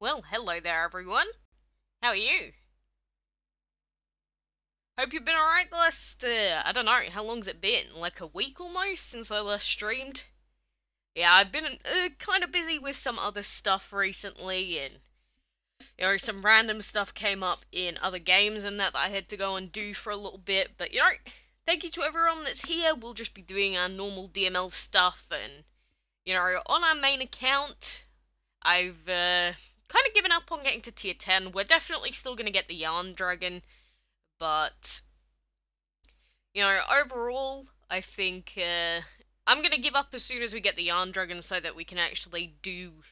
Well, hello there everyone. How are you? Hope you've been alright the last, I don't know, how long's it been? Like a week almost since I last streamed? Yeah, I've been kind of busy with some other stuff recently, and, some random stuff came up in other games and that I had to go and do for a little bit, but, thank you to everyone that's here. We'll just be doing our normal DML stuff, and, on our main account, I've, kind of given up on getting to tier 10. We're definitely still going to get the Yarn Dragon, but, overall, I think, I'm going to give up as soon as we get the Yarn Dragon so that we can actually do,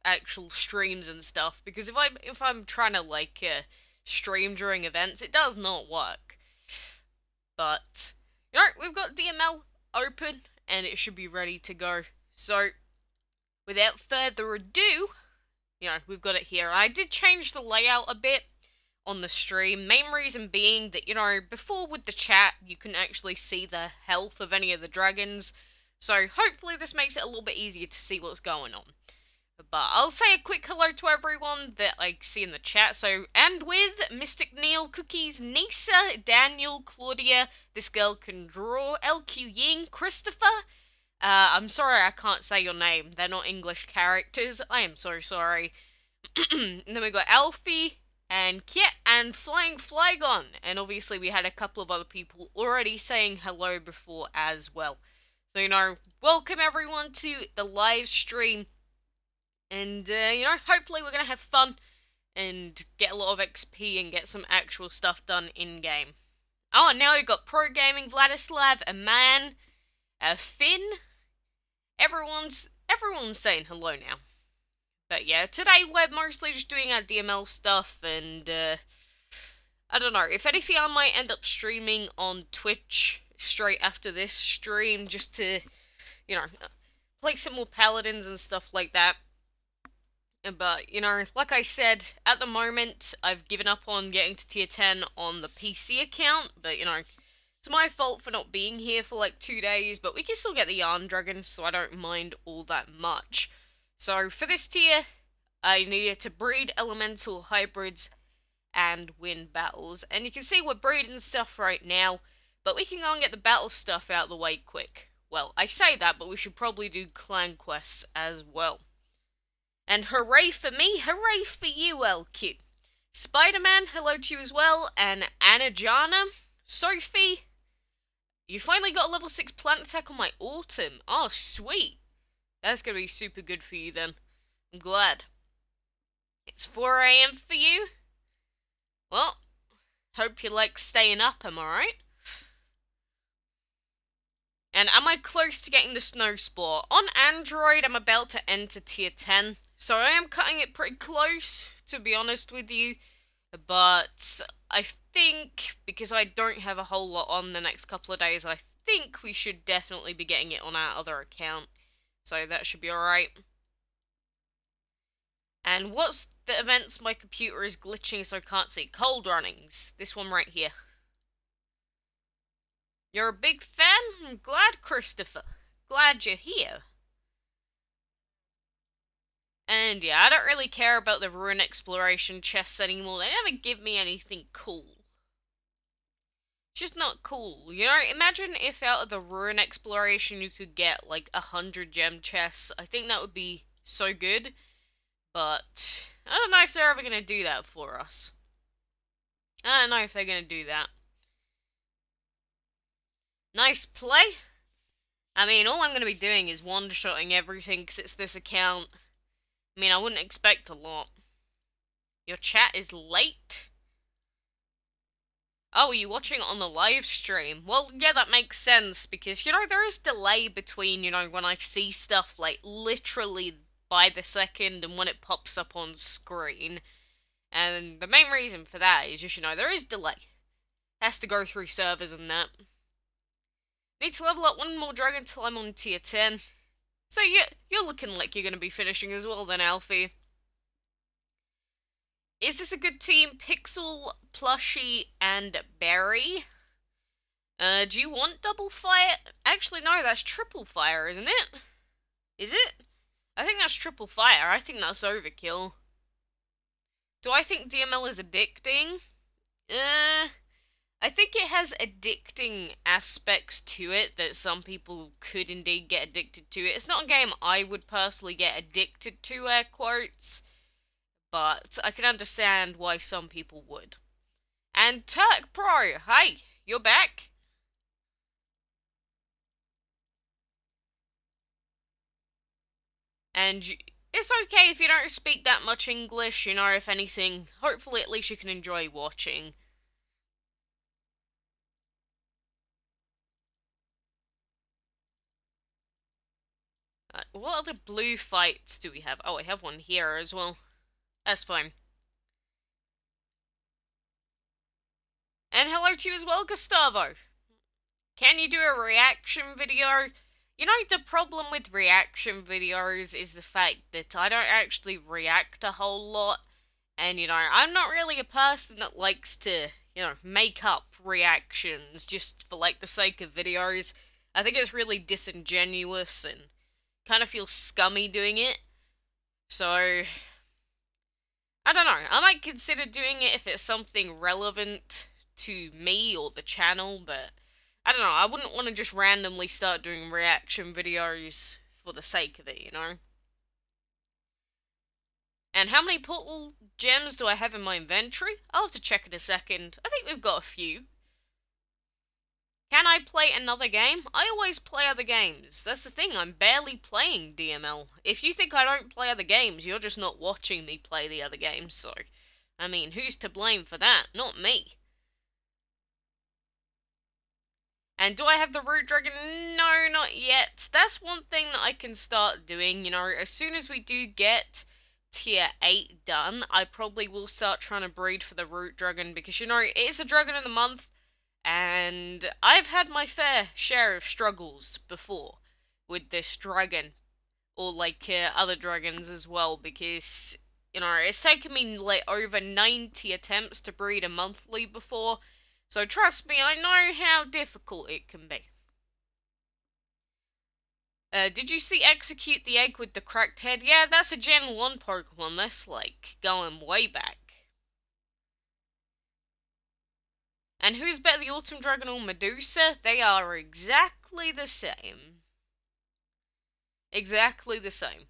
actual streams and stuff, because if I'm trying to, stream during events, it does not work. But, we've got DML open, and it should be ready to go. So, without further ado, we've got it here. I did change the layout a bit on the stream. Main reason being that, before with the chat, you can actually see the health of any of the dragons. So, hopefully this makes it a little bit easier to see what's going on. But I'll say a quick hello to everyone that I see in the chat. So, and with Mystic Neil, Cookies, Nisa, Daniel, Claudia, This Girl Can Draw, LQ Ying, Christopher. I'm sorry I can't say your name. They're not English characters. I am so sorry. And then we got Alfie, and Kit, and Flying Flygon. And obviously we had a couple of other people already saying hello before as well. So, welcome everyone to the live stream. And, hopefully we're going to have fun and get a lot of XP and get some actual stuff done in-game. Oh, and now we've got Pro Gaming, Vladislav, Aman, Finn. Everyone's saying hello now. But yeah, today we're mostly just doing our DML stuff, and, I don't know, if anything I might end up streaming on Twitch straight after this stream, just to, play some more Paladins and stuff like that. But, like I said, at the moment, I've given up on getting to tier 10 on the PC account, but, it's my fault for not being here for like 2 days, but we can still get the Yarn Dragon, so I don't mind all that much. So, for this tier, I needed to breed elemental hybrids and win battles. And you can see we're breeding stuff right now, but we can go and get the battle stuff out of the way quick. Well, I say that, but we should probably do clan quests as well. And hooray for me, hooray for you, LQ. Spider-Man, hello to you as well, and Anajana, Sophie. You finally got a level 6 plant attack on my autumn. Oh, sweet. That's going to be super good for you then. I'm glad. It's 4 AM for you. Well, hope you like staying up, am I right? And am I close to getting the Snow Spore? On Android, I'm about to enter tier 10. So I am cutting it pretty close, to be honest with you. But I think, because I don't have a whole lot on the next couple of days, I think we should definitely be getting it on our other account. So that should be alright. And what's the events? My computer is glitching so I can't see. Cold runnings. This one right here. You're a big fan? I'm glad, Christopher. Glad you're here. And yeah, I don't really care about the Ruin Exploration chests anymore. They never give me anything cool. It's just not cool. Imagine if out of the Ruin Exploration you could get like 100 gem chests. I think that would be so good. But I don't know if they're ever going to do that for us. I don't know if they're going to do that. Nice play. I mean, all I'm going to be doing is one-shotting everything because it's this account. I mean, I wouldn't expect a lot. Your chat is late? Oh, are you watching it on the live stream? Well, yeah, that makes sense, because, there is delay between, when I see stuff, like, literally by the second and when it pops up on screen. And the main reason for that is just, there is delay. Has to go through servers and that. Need to level up one more dragon till I'm on tier 10. So you're looking like you're going to be finishing as well then, Alfie. Is this a good team? Pixel, Plushie, and Berry. Do you want double fire? Actually, no, that's triple fire, isn't it? Is it? I think that's triple fire. I think that's overkill. Do I think DML is addicting? I think it has addicting aspects to it that some people could indeed get addicted to. It's not a game I would personally get addicted to, air quotes, but I can understand why some people would. And Turk Pro, hey, you're back? And it's okay if you don't speak that much English, you know, if anything. Hopefully at least you can enjoy watching. What other blue fights do we have? Oh, I have one here as well. That's fine. And hello to you as well, Gustavo. Can you do a reaction video? You know, the problem with reaction videos is the fact that I don't actually react a whole lot. And, you know, I'm not really a person that likes to, you know, make up reactions just for, like, the sake of videos. I think it's really disingenuous and kind of feels scummy doing it. So, I don't know. I might consider doing it if it's something relevant to me or the channel, but I don't know. I wouldn't want to just randomly start doing reaction videos for the sake of it, you know? And how many portal gems do I have in my inventory? I'll have to check in a second. I think we've got a few. Can I play another game? I always play other games. That's the thing, I'm barely playing DML. If you think I don't play other games, you're just not watching me play the other games, so... I mean, who's to blame for that? Not me. And do I have the Root Dragon? No, not yet. That's one thing that I can start doing, you know, as soon as we do get tier 8 done, I probably will start trying to breed for the Root Dragon, because, you know, it is a Dragon of the Month, and I've had my fair share of struggles before with this dragon, or like other dragons as well, because, you know, it's taken me like over 90 attempts to breed a monthly before, so trust me, I know how difficult it can be. Did you see Execute the Egg with the cracked head? Yeah, that's a Gen 1 Pokemon, that's like going way back. And who's better, the Autumn Dragon or Medusa? They are exactly the same. Exactly the same.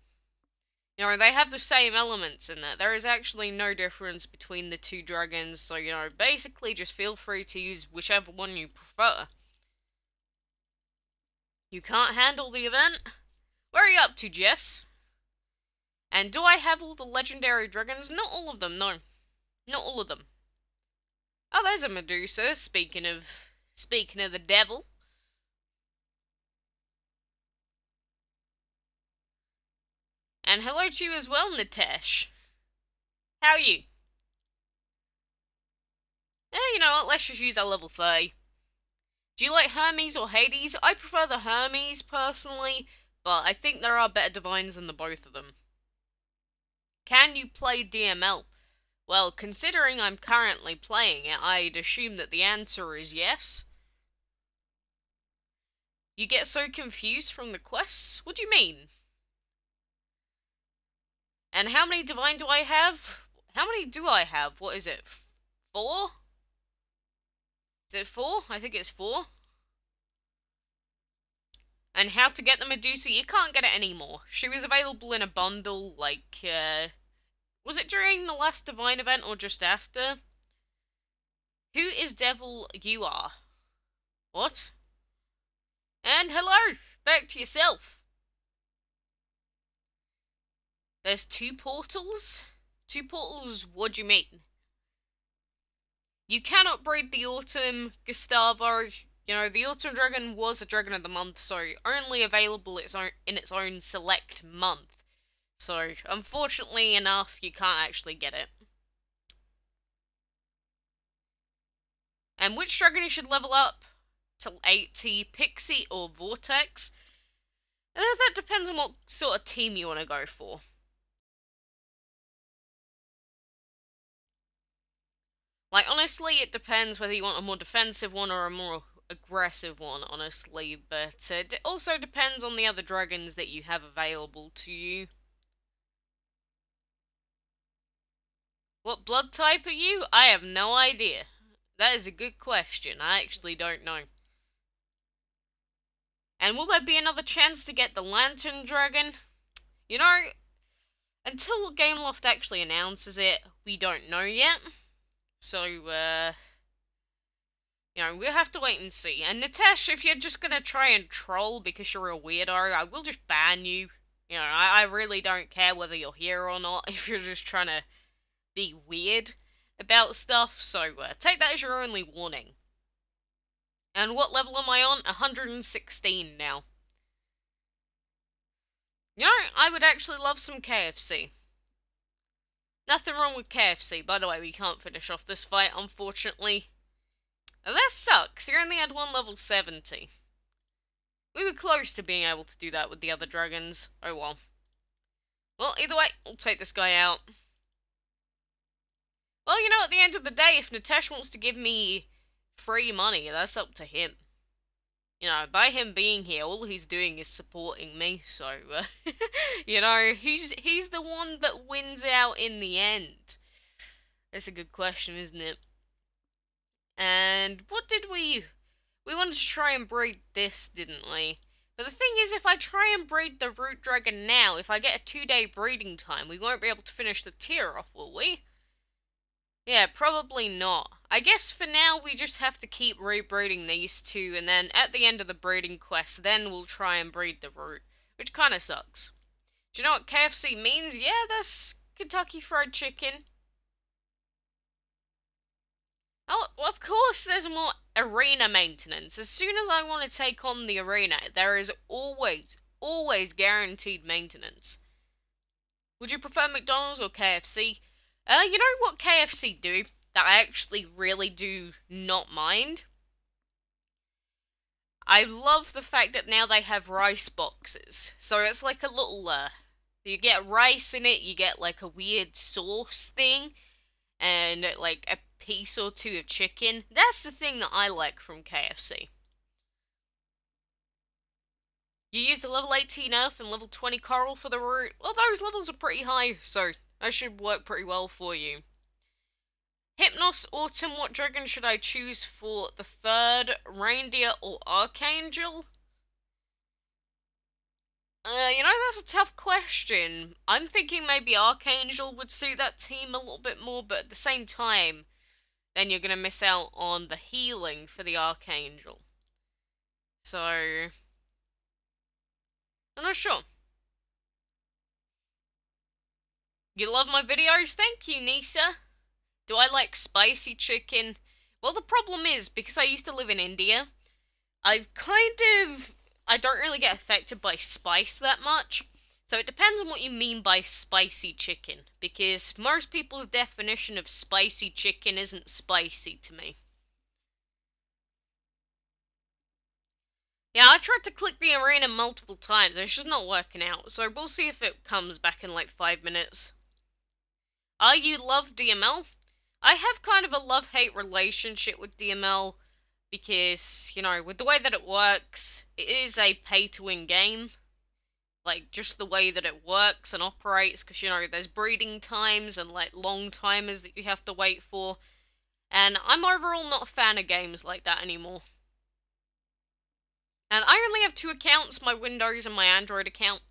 You know, they have the same elements in that. There is actually no difference between the two dragons, so, you know, basically just feel free to use whichever one you prefer. You can't handle the event? Where are you up to, Jess? And do I have all the legendary dragons? Not all of them, no. Not all of them. Oh, there's a Medusa, speaking of the devil. And hello to you as well, Nitesh. How are you? You know what, let's just use our level 30. Do you like Hermes or Hades? I prefer the Hermes, personally, but I think there are better divines than the both of them. Can you play DML? Well, considering I'm currently playing it, I'd assume that the answer is yes. You get so confused from the quests? What do you mean? And how many divine do I have? How many do I have? What is it? 4? Is it 4? I think it's 4. And how to get the Medusa? You can't get it anymore. She was available in a bundle, like, was it during the last Divine event or just after? Who is Devil you are? What? And hello! Back to yourself. There's 2 portals? 2 portals, what do you mean? You cannot breed the Autumn, Gustavo. You know, the Autumn Dragon was a Dragon of the Month, so only available in its own select month. So, unfortunately enough, you can't actually get it. And which Dragon you should level up to 80, Pixie or Vortex? That depends on what sort of team you want to go for. Like, honestly, it depends whether you want a more defensive one or a more aggressive one, honestly, but it also depends on the other dragons that you have available to you. What blood type are you? I have no idea. That is a good question. I actually don't know. And will there be another chance to get the Lantern Dragon? You know, until Gameloft actually announces it, we don't know yet. So, you know, we'll have to wait and see. And Nitesh, if you're just gonna try and troll because you're a weirdo, I will just ban you. You know, I really don't care whether you're here or not if you're just trying to be weird about stuff. So, take that as your only warning. And what level am I on? 116 now. You know, I would actually love some KFC. Nothing wrong with KFC. By the way, we can't finish off this fight, unfortunately. And that sucks. You only had one level 70. We were close to being able to do that with the other dragons. Oh well. Well, either way, we'll take this guy out. Well, you know, at the end of the day, if Nitesh wants to give me free money, that's up to him. You know, by him being here, all he's doing is supporting me, so, you know, he's the one that wins out in the end. That's a good question, isn't it? And what did we wanted to try and breed this, didn't we? But the thing is, if I try and breed the Root Dragon now, if I get a 2-day breeding time, we won't be able to finish the tier off, will we? Yeah, probably not. I guess for now we just have to keep rebreeding these two, and then at the end of the breeding quest, then we'll try and breed the Root, which kinda sucks. Do you know what KFC means? Yeah, that's Kentucky Fried Chicken. Oh, well, of course there's more arena maintenance. As soon as I want to take on the arena, there is always guaranteed maintenance. Would you prefer McDonald's or KFC? You know what KFC do that I actually really do not mind? I love the fact that now they have rice boxes. So it's like a little, you get rice in it, you get like a weird sauce thing, and like a piece or two of chicken. That's the thing that I like from KFC. You use the level 18 Earth and level 20 Coral for the Root. Well, those levels are pretty high, so that should work pretty well for you. Hypnos, Autumn, what dragon should I choose for the third? Reindeer or Archangel? You know, that's a tough question. I'm thinking maybe Archangel would suit that team a little bit more, but at the same time, then you're gonna miss out on the healing for the Archangel. So, I'm not sure. You love my videos? Thank you, Nisa. Do I like spicy chicken? Well, the problem is, because I used to live in India, I don't really get affected by spice that much. So it depends on what you mean by spicy chicken, because most people's definition of spicy chicken isn't spicy to me. Yeah, I tried to click the arena multiple times, and it's just not working out, so we'll see if it comes back in like 5 minutes. Are you love DML? I have kind of a love-hate relationship with DML, because, you know, with the way that it works, it is a pay-to-win game. Like, just the way that it works and operates, because, you know, there's breeding times and, like, long timers that you have to wait for. And I'm overall not a fan of games like that anymore. And I only have 2 accounts, my Windows and my Android account.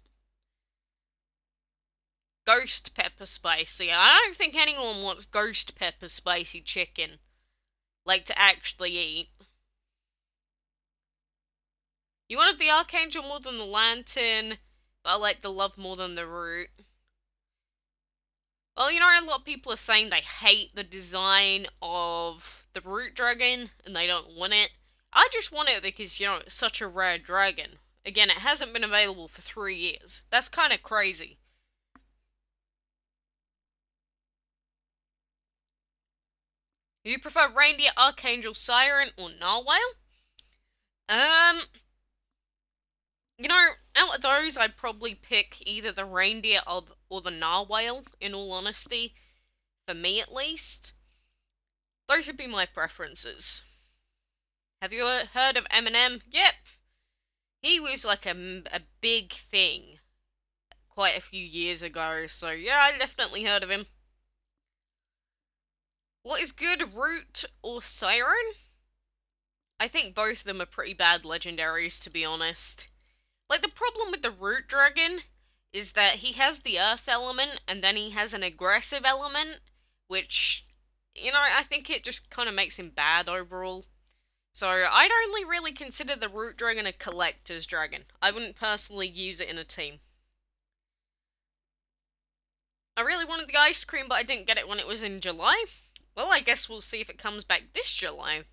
Ghost pepper spicy. I don't think anyone wants ghost pepper spicy chicken. Like, to actually eat. You wanted the Archangel more than the Lantern, but I like the Love more than the Root. Well, you know, a lot of people are saying they hate the design of the Root Dragon, and they don't want it. I just want it because, you know, it's such a rare dragon. Again, it hasn't been available for 3 years. That's kind of crazy. Do you prefer Reindeer, Archangel, Siren, or Narwhal? You know, out of those, I'd probably pick either the Reindeer or the Narwhal, in all honesty. For me, at least. Those would be my preferences. Have you heard of Eminem? Yep. He was like a big thing quite a few years ago, so yeah, I definitely heard of him. What is good, Root or Siren? I think both of them are pretty bad legendaries, to be honest. Like, the problem with the Root Dragon is that he has the Earth element, and then he has an aggressive element, which, you know, I think it just kind of makes him bad overall. So, I'd only really consider the Root Dragon a collector's dragon. I wouldn't personally use it in a team. I really wanted the ice cream, but I didn't get it when it was in July. Well, I guess we'll see if it comes back this July.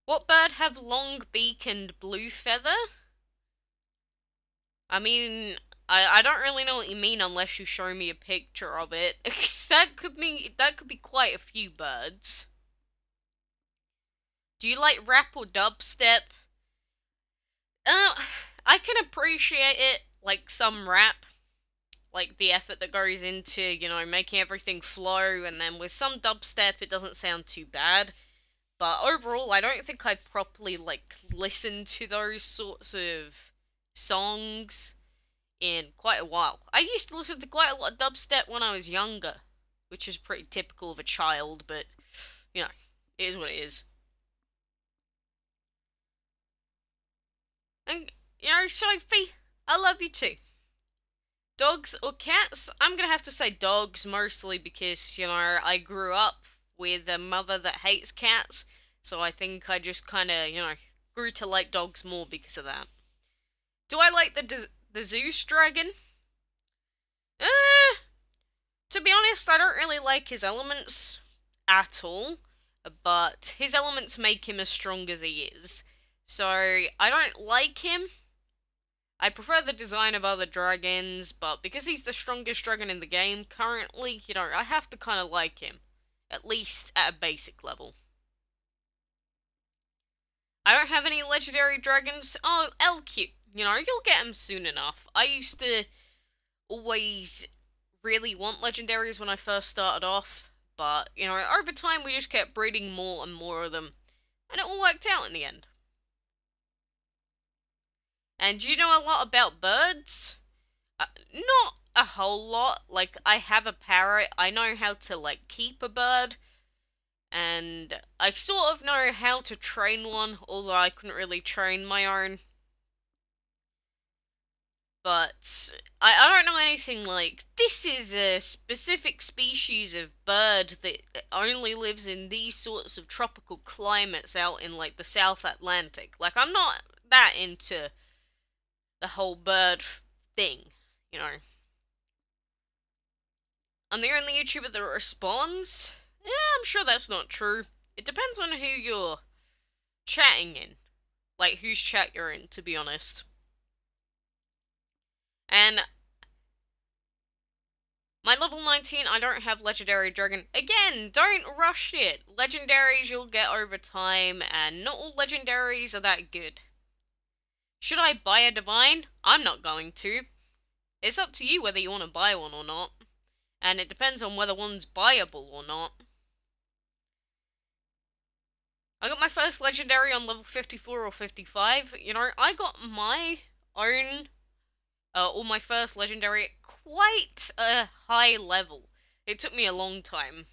What bird have long beak and blue feather? I mean, I don't really know what you mean unless you show me a picture of it. that could be quite a few birds. Do you like rap or dubstep? I can appreciate it, like some rap. Like the effort that goes into, you know, making everything flow, and then with some dubstep it doesn't sound too bad. But overall, I don't think I've properly, like, listened to those sorts of songs in quite a while. I used to listen to quite a lot of dubstep when I was younger, which is pretty typical of a child, but, you know, it is what it is. And, you know, Sophie, I love you too. Dogs or cats? I'm gonna have to say dogs, mostly because, you know, I grew up with a mother that hates cats, so I think I just kinda, you know, grew to like dogs more because of that. Do I like the Zeus dragon? To be honest, I don't really like his elements at all, but his elements make him as strong as he is. So, I don't like him. I prefer the design of other dragons, but because he's the strongest dragon in the game currently, you know, I have to kind of like him. At least at a basic level. I don't have any legendary dragons. Oh, LQ. You know, you'll get him soon enough. I used to always really want legendaries when I first started off, but, you know, over time we just kept breeding more and more of them, and it all worked out in the end. And do you know a lot about birds? Not a whole lot. Like, I have a parrot. I know how to, like, keep a bird. And I sort of know how to train one, although I couldn't really train my own. But I don't know anything like, this is a specific species of bird that only lives in these sorts of tropical climates out in, like, the South Atlantic. Like, I'm not that into the whole bird thing, you know. I'm the only YouTuber that responds? Yeah, I'm sure that's not true. It depends on who you're chatting in. Like, whose chat you're in, to be honest. And my level 19, I don't have Legendary Dragon. Again, don't rush it. Legendaries you'll get over time, and not all Legendaries are that good. Should I buy a Divine? I'm not going to. It's up to you whether you want to buy one or not. And it depends on whether one's buyable or not. I got my first Legendary on level 54 or 55. You know, I got my own, or my first Legendary at quite a high level. It took me a long time.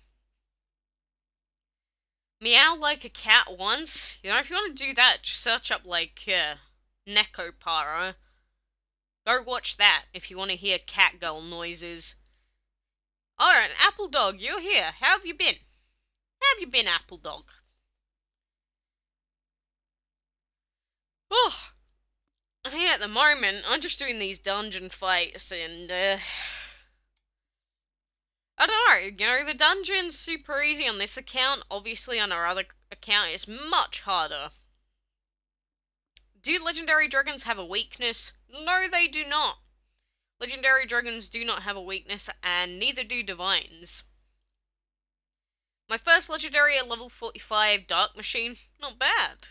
Meow like a cat once. You know, if you want to do that, just search up, like, Necopara. Go watch that if you want to hear cat girl noises. Alright, Apple Dog, you're here. How have you been? How have you been, Apple Dog? Oh, hey, at the moment, I'm just doing these dungeon fights, and, I don't know, you know, the dungeon's super easy on this account. Obviously, on our other account, it's much harder. Do legendary dragons have a weakness? No, they do not. Legendary dragons do not have a weakness, and neither do divines. My first legendary at level 45, Dark Machine. Not bad.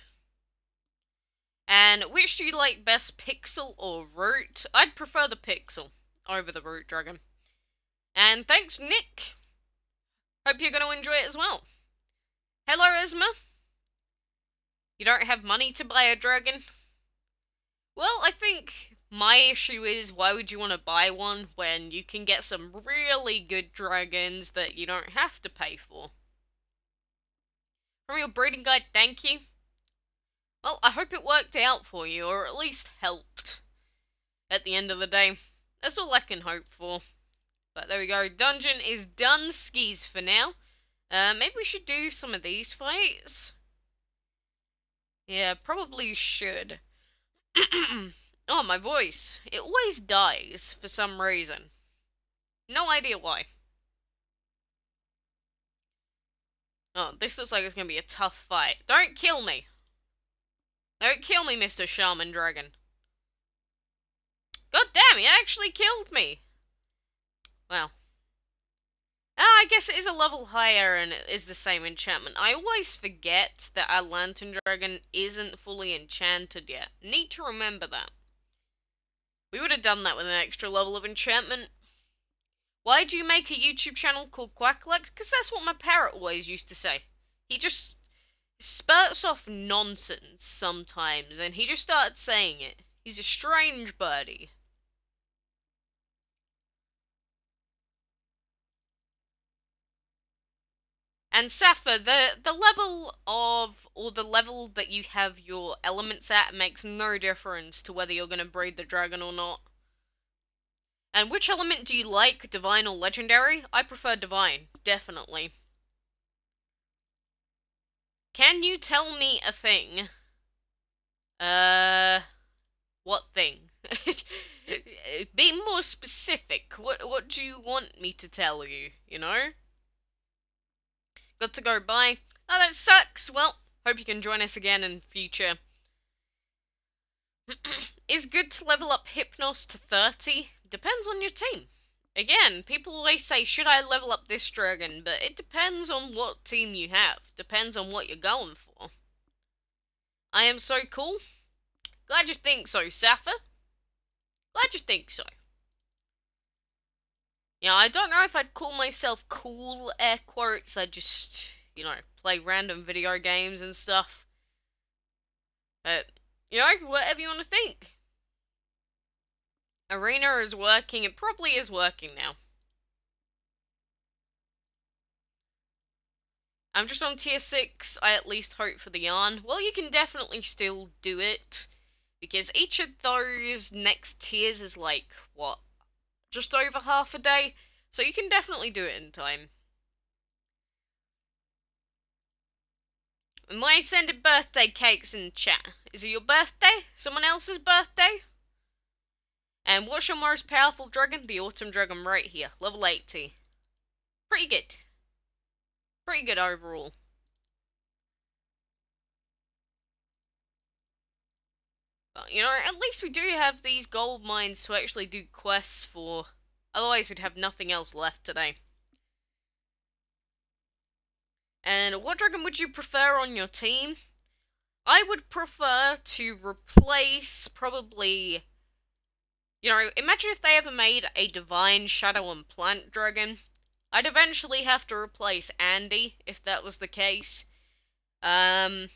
And which do you like best, Pixel or Root? I'd prefer the Pixel over the Root Dragon. And thanks, Nick. Hope you're going to enjoy it as well. Hello, Esma. You don't have money to buy a dragon? Well, I think my issue is, why would you want to buy one when you can get some really good dragons that you don't have to pay for? From your breeding guide, thank you. Well, I hope it worked out for you, or at least helped. At the end of the day, that's all I can hope for. But there we go, dungeon is done skis for now. Maybe we should do some of these fights? Yeah, probably should. Oh, my voice. It always dies for some reason. No idea why. Oh, this looks like it's gonna be a tough fight. Don't kill me! Don't kill me, Mr. Shaman Dragon. God damn, he actually killed me! Well. I guess it is a level higher and it is the same enchantment. I always forget that our Lantern Dragon isn't fully enchanted yet. Need to remember that. We would have done that with an extra level of enchantment. Why do you make a YouTube channel called quackalakes? Because that's what my parrot always used to say. He just spurts off nonsense sometimes, and he just started saying it. He's a strange birdie. And Sappho, the level of, or the level that you have your elements at makes no difference to whether you're going to breed the dragon or not. And which element do you like, divine or legendary? I prefer divine, definitely. Can you tell me a thing? What thing? Be more specific. What do you want me to tell you, you know? Got to go, bye. Oh, that sucks. Well, hope you can join us again in future. Is good to level up Hypnos to 30? Depends on your team. Again, people always say, should I level up this dragon? But it depends on what team you have. Depends on what you're going for. I am so cool. Glad you think so, Sappho. Glad you think so. Yeah, I don't know if I'd call myself cool, air quotes. I just, you know, play random video games and stuff. But, you know, whatever you want to think. Arena is working. It probably is working now. I'm just on tier 6. I at least hope for the yarn. Well, you can definitely still do it. Because each of those next tiers is like, what? Just over half a day, so you can definitely do it in time. Am I sending birthday cakes in chat? Is it your birthday? Someone else's birthday? And what's your most powerful dragon? The Autumn Dragon right here, level 80. Pretty good. Pretty good overall. But, you know, at least we do have these gold mines to actually do quests for. Otherwise, we'd have nothing else left today. And what dragon would you prefer on your team? I would prefer to replace, probably... You know, imagine if they ever made a Divine Shadow and Plant Dragon. I'd eventually have to replace Andy, if that was the case. I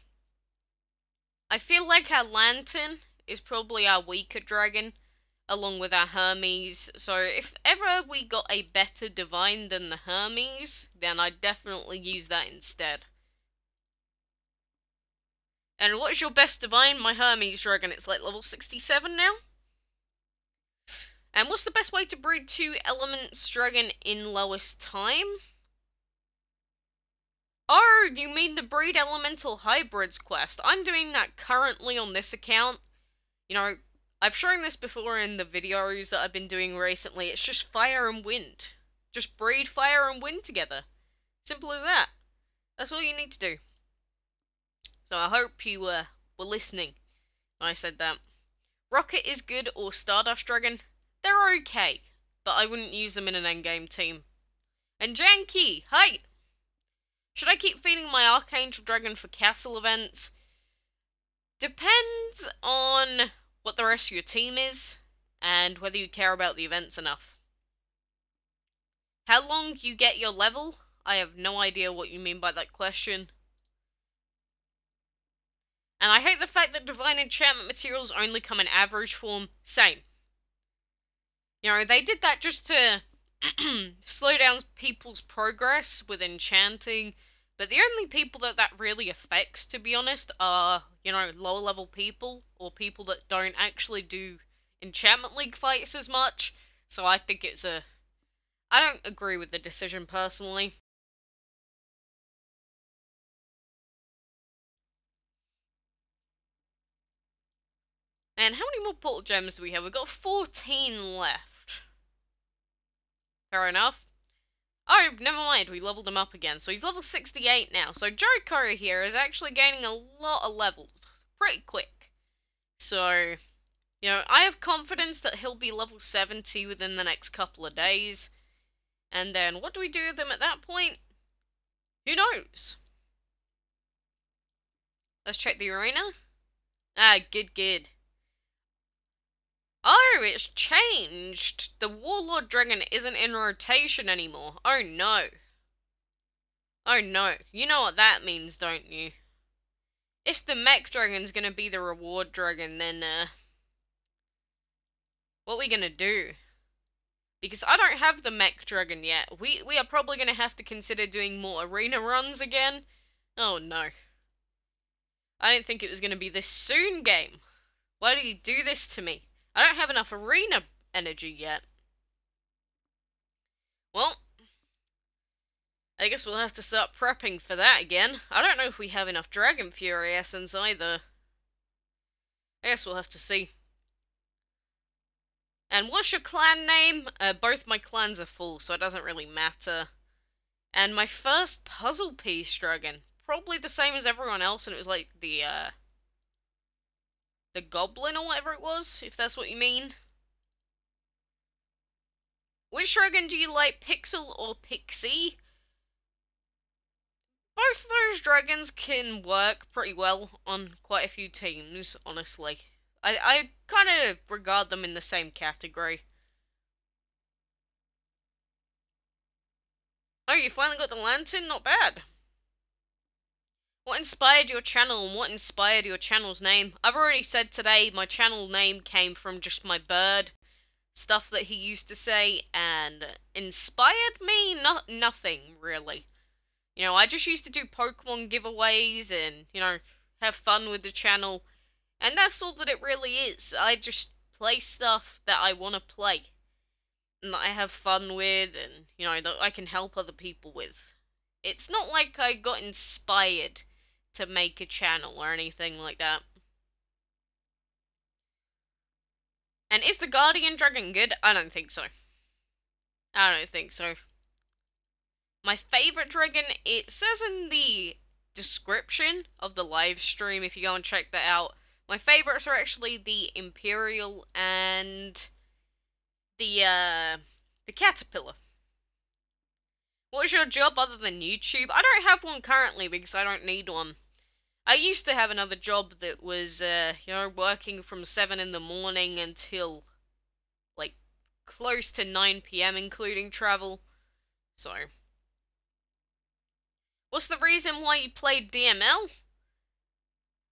feel like our Lantern is probably our weaker dragon, along with our Hermes. So if ever we got a better divine than the Hermes, then I'd definitely use that instead. And what's your best divine? My Hermes dragon, it's like level 67 now. And what's the best way to breed 2 elements dragon in lowest time? Oh, you mean the breed elemental hybrids quest? I'm doing that currently on this account. You know, I've shown this before in the videos that I've been doing recently. It's just fire and wind. Just breed fire and wind together. Simple as that. That's all you need to do. So I hope you were listening when I said that. Rocket is good or Stardust Dragon. They're okay, but I wouldn't use them in an endgame team. And Janky, hi! Should I keep feeding my Archangel Dragon for castle events? Depends on what the rest of your team is, and whether you care about the events enough. How long you get your level? I have no idea what you mean by that question. And I hate the fact that divine enchantment materials only come in average form. Same. You know, they did that just to slow down people's progress with enchanting, but the only people that that really affects, to be honest, are, you know, lower level people, or people that don't actually do enchantment league fights as much, so I think it's a... I don't agree with the decision, personally. And how many more portal gems do we have? We've got 14 left. Fair enough. Oh, never mind, we leveled him up again. So he's level 68 now. So Jericho here is actually gaining a lot of levels pretty quick. So, you know, I have confidence that he'll be level 70 within the next couple of days. And then what do we do with him at that point? Who knows? Let's check the arena. Ah, good. Oh, it's changed! The Warlord Dragon isn't in rotation anymore. Oh no. Oh no. You know what that means, don't you? If the Mech Dragon's gonna be the reward dragon, then, what are we gonna do? Because I don't have the Mech Dragon yet. We are probably gonna have to consider doing more arena runs again. Oh no. I didn't think it was gonna be this soon, game. Why do you do this to me? I don't have enough arena energy yet. Well, I guess we'll have to start prepping for that again. I don't know if we have enough Dragon Fury Essence either. I guess we'll have to see. And what's your clan name? Both my clans are full, so it doesn't really matter. And my first puzzle piece dragon. Probably the same as everyone else, and it was like the goblin or whatever it was, if that's what you mean. Which dragon do you like, Pixel or Pixie? Both of those dragons can work pretty well on quite a few teams, honestly. I kind of regard them in the same category. Oh, you finally got the lantern? Not bad. What inspired your channel and what inspired your channel's name? I've already said today my channel name came from just my bird. Stuff that he used to say, and inspired me? Nothing, really. You know, I just used to do Pokemon giveaways and, you know, have fun with the channel. And that's all that it really is. I just play stuff that I want to play. And that I have fun with and, you know, that I can help other people with. It's not like I got inspired to make a channel or anything like that. And is the Guardian Dragon good? I don't think so. I don't think so. My favorite dragon, it says in the description of the live stream, if you go and check that out, my favorites are actually the Imperial and the Caterpillar. What was your job other than YouTube? I don't have one currently because I don't need one. I used to have another job that was, you know, working from 7 in the morning until, like, close to 9 PM, including travel. So, what's the reason why you played DML?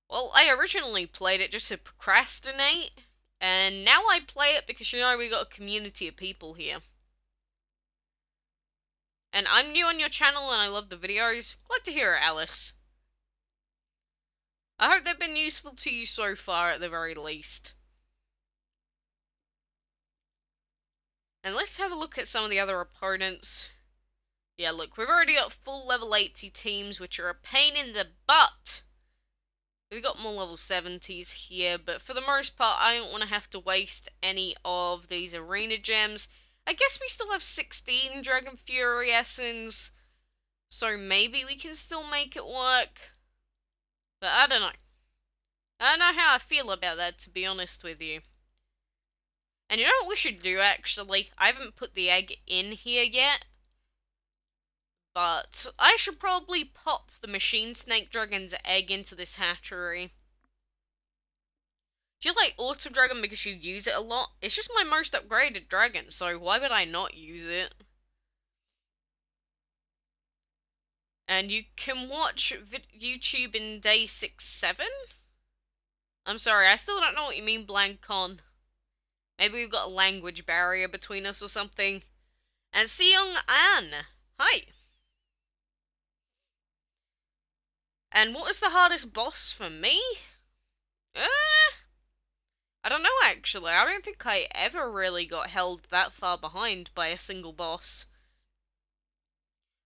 Well, I originally played it just to procrastinate, and now I play it because, you know, we got a community of people here. And I'm new on your channel and I love the videos. Glad to hear it, Alice. I hope they've been useful to you so far, at the very least. And let's have a look at some of the other opponents. Yeah, look, we've already got full level 80 teams, which are a pain in the butt. We've got more level 70s here, but for the most part, I don't want to have to waste any of these arena gems. I guess we still have 16 Dragon Fury Essence, so maybe we can still make it work. But I don't know. I don't know how I feel about that, to be honest with you. And you know what we should do, actually? I haven't put the egg in here yet. But I should probably pop the Machine Snake Dragon's egg into this hatchery. Do you like Auto Dragon because you use it a lot? It's just my most upgraded dragon, so why would I not use it? And you can watch YouTube in day 6-7? I'm sorry, I still don't know what you mean, Blancon. Maybe we've got a language barrier between us or something. And Seong An. Hi. And what was the hardest boss for me? I don't know actually. I don't think I ever really got held that far behind by a single boss.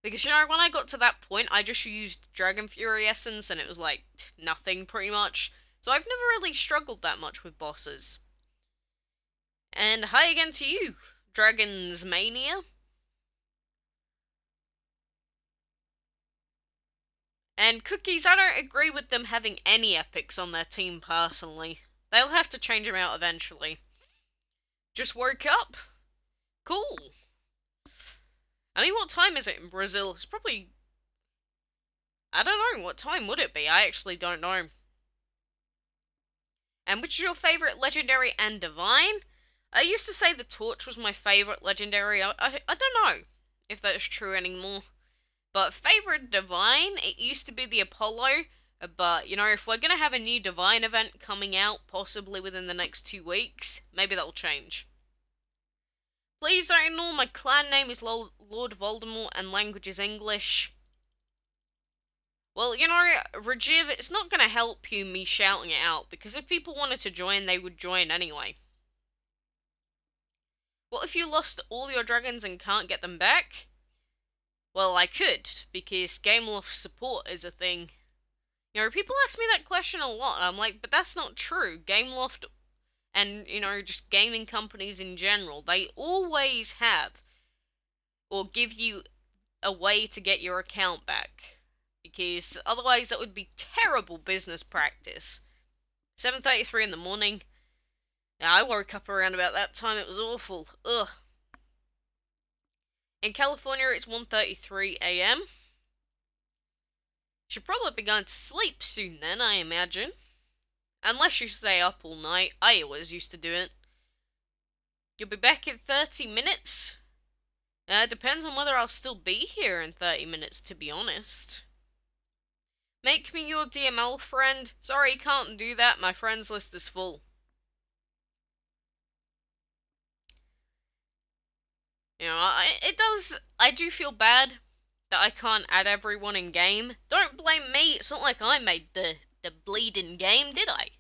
Because, you know, when I got to that point, I just used Dragon Fury Essence and it was like nothing pretty much. So I've never really struggled that much with bosses. And hi again to you, Dragon's Mania. And Cookies, I don't agree with them having any epics on their team personally. They'll have to change them out eventually. Just woke up? Cool. I mean, what time is it in Brazil? It's probably... I don't know, what time would it be? I actually don't know. And which is your favourite legendary and divine? I used to say the Torch was my favourite legendary. I don't know if that's true anymore. But favourite divine, it used to be the Apollo. But, you know, if we're going to have a new divine event coming out, possibly within the next 2 weeks, maybe that'll change. Please don't ignore my clan name is Lord Voldemort and language is English. Well, you know, Rajiv, it's not going to help you me shouting it out, because if people wanted to join, they would join anyway. What if you lost all your dragons and can't get them back? Well, I could, because Gameloft support is a thing. You know, people ask me that question a lot, and I'm like, but that's not true. Gameloft and, you know, just gaming companies in general, they always have, or give you a way to get your account back. Because otherwise that would be terrible business practice. 7:33 in the morning. Yeah, I woke up around about that time, it was awful. Ugh. In California it's 1:33 a.m. Should probably be going to sleep soon then, I imagine. Unless you stay up all night. I always used to do it. You'll be back in 30 minutes? Depends on whether I'll still be here in 30 minutes, to be honest. Make me your DML friend. Sorry, can't do that. My friends list is full. You know, I do feel bad that I can't add everyone in game. Don't blame me. It's not like I made the bleeding game, did I?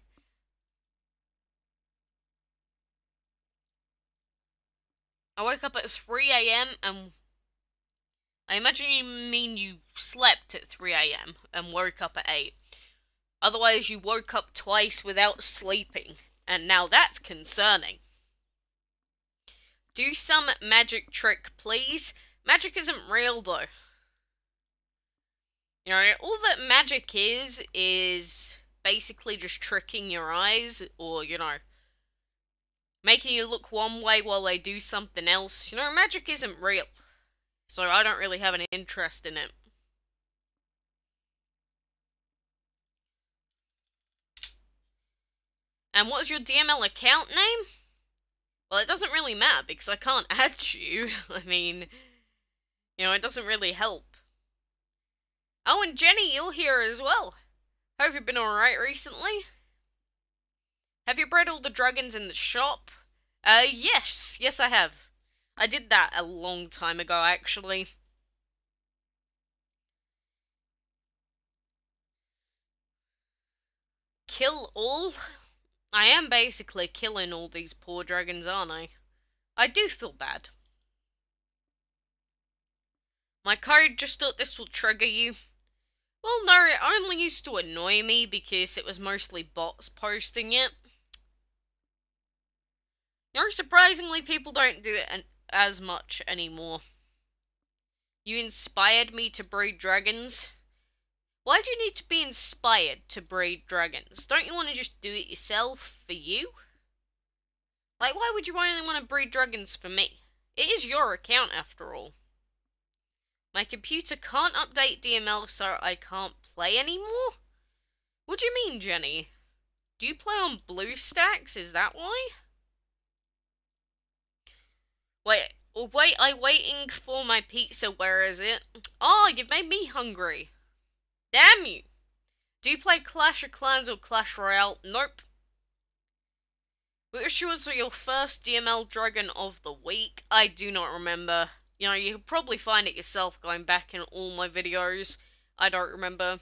I woke up at 3 a.m. and I imagine you mean you slept at 3 a.m. and woke up at 8. Otherwise, you woke up twice without sleeping, and now that's concerning. Do some magic trick, please. Magic isn't real, though. You know, all that magic is basically just tricking your eyes, or, you know, making you look one way while they do something else. You know, magic isn't real. So I don't really have an interest in it. And what's your DML account name? Well, it doesn't really matter because I can't add you. I mean, you know, it doesn't really help. Oh, and Jenny, you're here as well. Hope you've been alright recently. Have you bred all the dragons in the shop? Yes. Yes, I have. I did that a long time ago, actually. Kill all? I am basically killing all these poor dragons, aren't I? I do feel bad. My code just thought this will trigger you. Well, no, it only used to annoy me because it was mostly bots posting it. You know, surprisingly, people don't do it as much anymore. You inspired me to breed dragons. Why do you need to be inspired to breed dragons? Don't you want to just do it yourself for you? Like, why would you only want to breed dragons for me? It is your account, after all. My computer can't update DML, so I can't play anymore? What do you mean, Jenny? Do you play on BlueStacks? Is that why? Wait, I'm waiting for my pizza. Where is it? Oh, you've made me hungry. Damn you. Do you play Clash of Clans or Clash Royale? Nope. Which was your first DML Dragon of the week? I do not remember. You know, you could probably find it yourself going back in all my videos. I don't remember.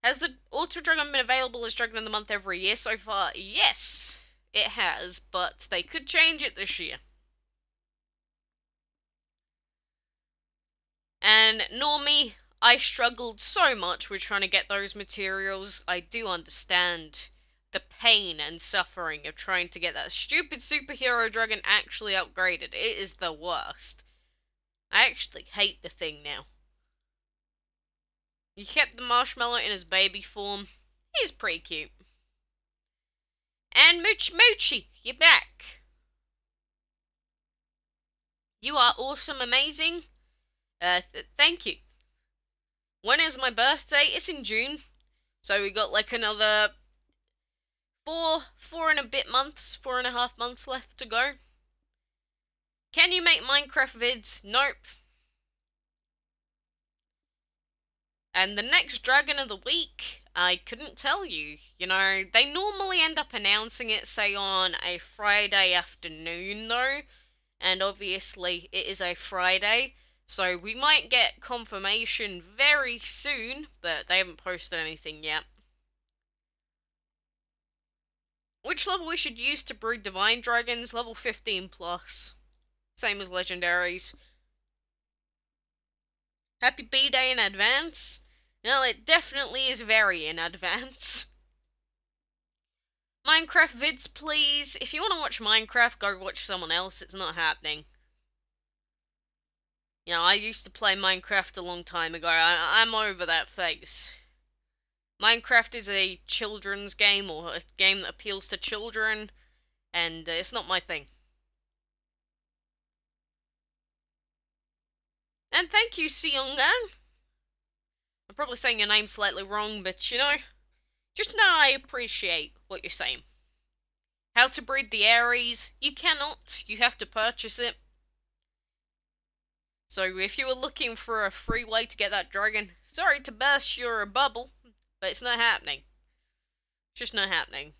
Has the Auto Dragon been available as Dragon of the Month every year so far? Yes, it has, but they could change it this year. And Normie, I struggled so much with trying to get those materials. I do understand the pain and suffering of trying to get that stupid superhero dragon actually upgraded. It is the worst. I actually hate the thing now. You kept the marshmallow in his baby form. He's pretty cute. And Moochie Moochie, you're back. You are awesome, amazing. Thank you. When is my birthday? It's in June. So we got like another four and a bit months, 4.5 months left to go. Can you make Minecraft vids? Nope. And the next Dragon of the Week, I couldn't tell you. You know, they normally end up announcing it, say, on a Friday afternoon, though. And obviously, it is a Friday. So we might get confirmation very soon, but they haven't posted anything yet. Which level we should use to breed Divine Dragons? Level 15 plus. Same as Legendaries. Happy B-Day in advance? No, it definitely is very in advance. Minecraft vids, please. If you want to watch Minecraft, go watch someone else. It's not happening. You know, I used to play Minecraft a long time ago. I'm over that phase. Minecraft is a children's game, or a game that appeals to children, and it's not my thing. And thank you, Seongan. I'm probably saying your name slightly wrong, but you know, just know I appreciate what you're saying. How to breed the Aries? You cannot. You have to purchase it. So if you were looking for a free way to get that dragon, sorry to burst your bubble, but it's not happening. It's just not happening.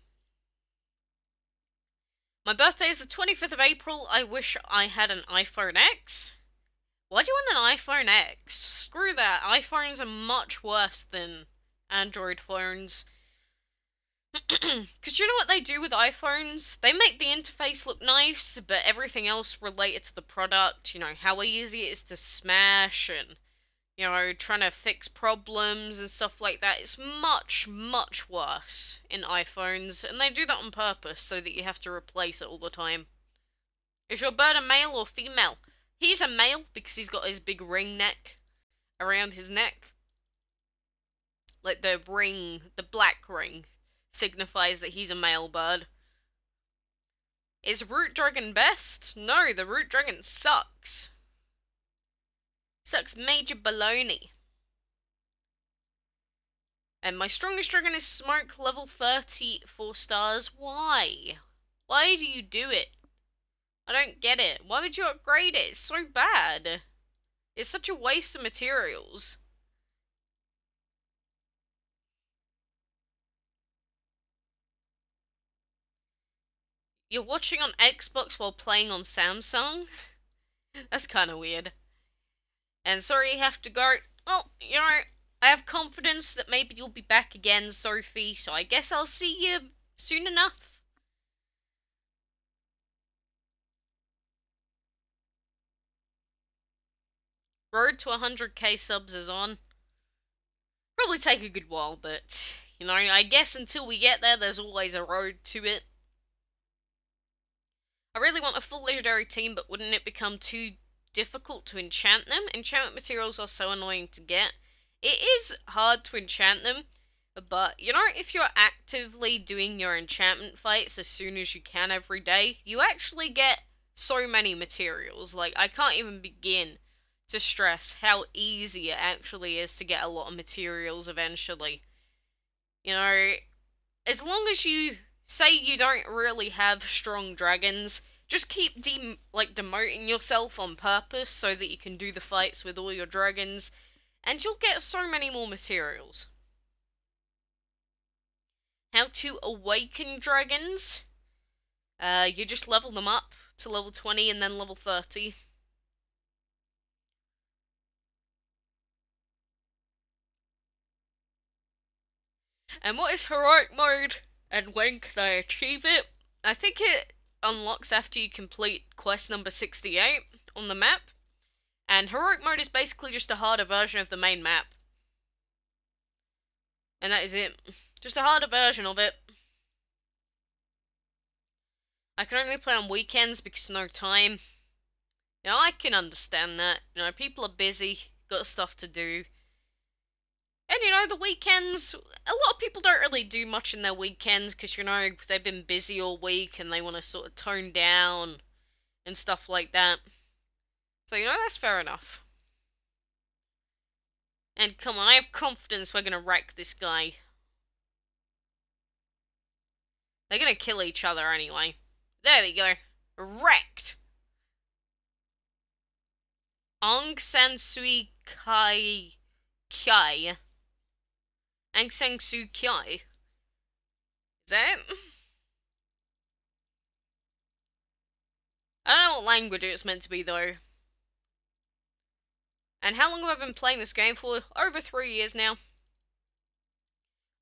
My birthday is the 25th of April. I wish I had an iPhone X. Why do you want an iPhone X? Screw that. iPhones are much worse than Android phones. Because you know what they do with iPhones? They make the interface look nice, but everything else related to the product, you know, how easy it is to smash and, you know, trying to fix problems and stuff like that, it's much, much worse in iPhones, and they do that on purpose so that you have to replace it all the time. Is your bird a male or female? He's a male because he's got his big ring neck around his neck. Like the ring, the black ring, signifies that he's a male bird. Is Root Dragon best? No, the Root Dragon sucks. Sucks major baloney. And my strongest dragon is Smoke, level 30, 4 stars. Why? Why do you do it? I don't get it. Why would you upgrade it? It's so bad. It's such a waste of materials. You're watching on Xbox while playing on Samsung? That's kind of weird. And sorry you have to go. Oh, you know, I have confidence that maybe you'll be back again, Sophie, so I guess I'll see you soon enough. Road to 100k subs is on. Probably take a good while, but, you know, I guess until we get there, there's always a road to it. I really want a full legendary team, but wouldn't it become too difficult to enchant them? Enchantment materials are so annoying to get. It is hard to enchant them, but, you know, if you're actively doing your enchantment fights as soon as you can every day, you actually get so many materials. Like, I can't even begin to stress how easy it actually is to get a lot of materials eventually. You know, as long as you say you don't really have strong dragons, just keep demoting yourself on purpose so that you can do the fights with all your dragons, and you'll get so many more materials. How to awaken dragons. You just level them up to level 20 and then level 30. And what is heroic mode? And when can I achieve it? I think it unlocks after you complete quest number 68 on the map. And heroic mode is basically just a harder version of the main map. And that is it. Just a harder version of it. I can only play on weekends because no time. You know, I can understand that. You know, people are busy, got stuff to do. And, you know, the weekends, a lot of people don't really do much in their weekends because, you know, they've been busy all week and they want to sort of tone down and stuff like that. So, you know, that's fair enough. And come on, I have confidence we're going to wreck this guy. They're going to kill each other anyway. There we go. Wrecked. Aung San Suu Kyi. Aung San Suu Kyi. Is that it? I don't know what language it's meant to be, though. And how long have I been playing this game for? Over 3 years now.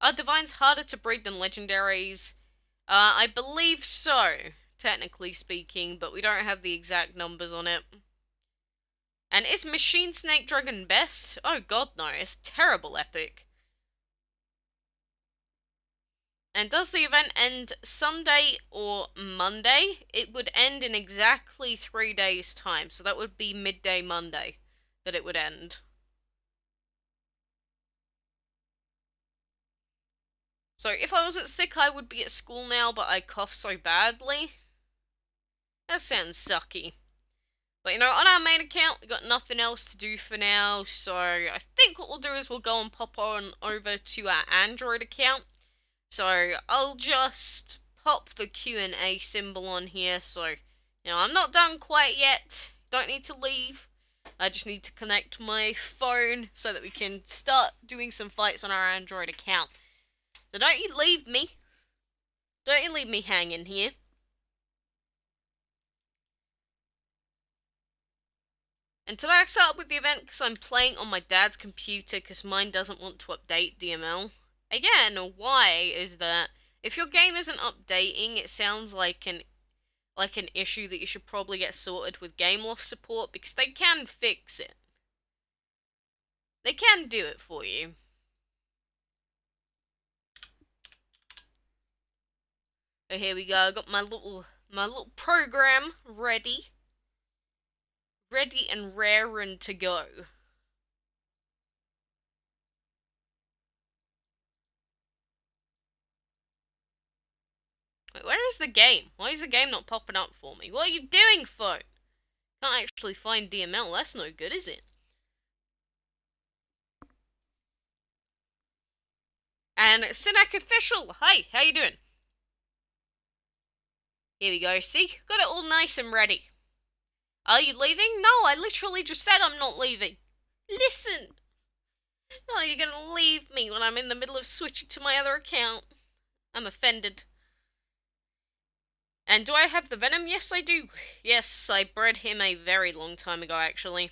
Are divines harder to breed than legendaries? I believe so, technically speaking, but we don't have the exact numbers on it. And is Machine Snake Dragon best? Oh god, no, it's terrible epic. And does the event end Sunday or Monday? It would end in exactly 3 days' time, so that would be midday Monday that it would end. So if I wasn't sick, I would be at school now, but I cough so badly. That sounds sucky. But, you know, on our main account, we got nothing else to do for now, so I think what we'll do is we'll go and pop on over to our Android account. So I'll just pop the Q&A symbol on here, so, you know, I'm not done quite yet. Don't need to leave. I just need to connect my phone so that we can start doing some fights on our Android account. So don't you leave me. Don't you leave me hanging here. And today I started with the event because I'm playing on my dad's computer because mine doesn't want to update DML. Again, why is that? If your game isn't updating, it sounds like an issue that you should probably get sorted with Gameloft support because they can fix it. They can do it for you. So here we go. I got my little program ready. Ready and raring to go. Wait, where is the game? Why is the game not popping up for me? What are you doing, phone? Can't actually find DML. That's no good, is it? And Sinek Official. Hi, how you doing? Here we go, see? Got it all nice and ready. Are you leaving? No, I literally just said I'm not leaving. Listen! Oh, you're gonna leave me when I'm in the middle of switching to my other account. I'm offended. And do I have the venom? Yes, I do. Yes, I bred him a very long time ago, actually.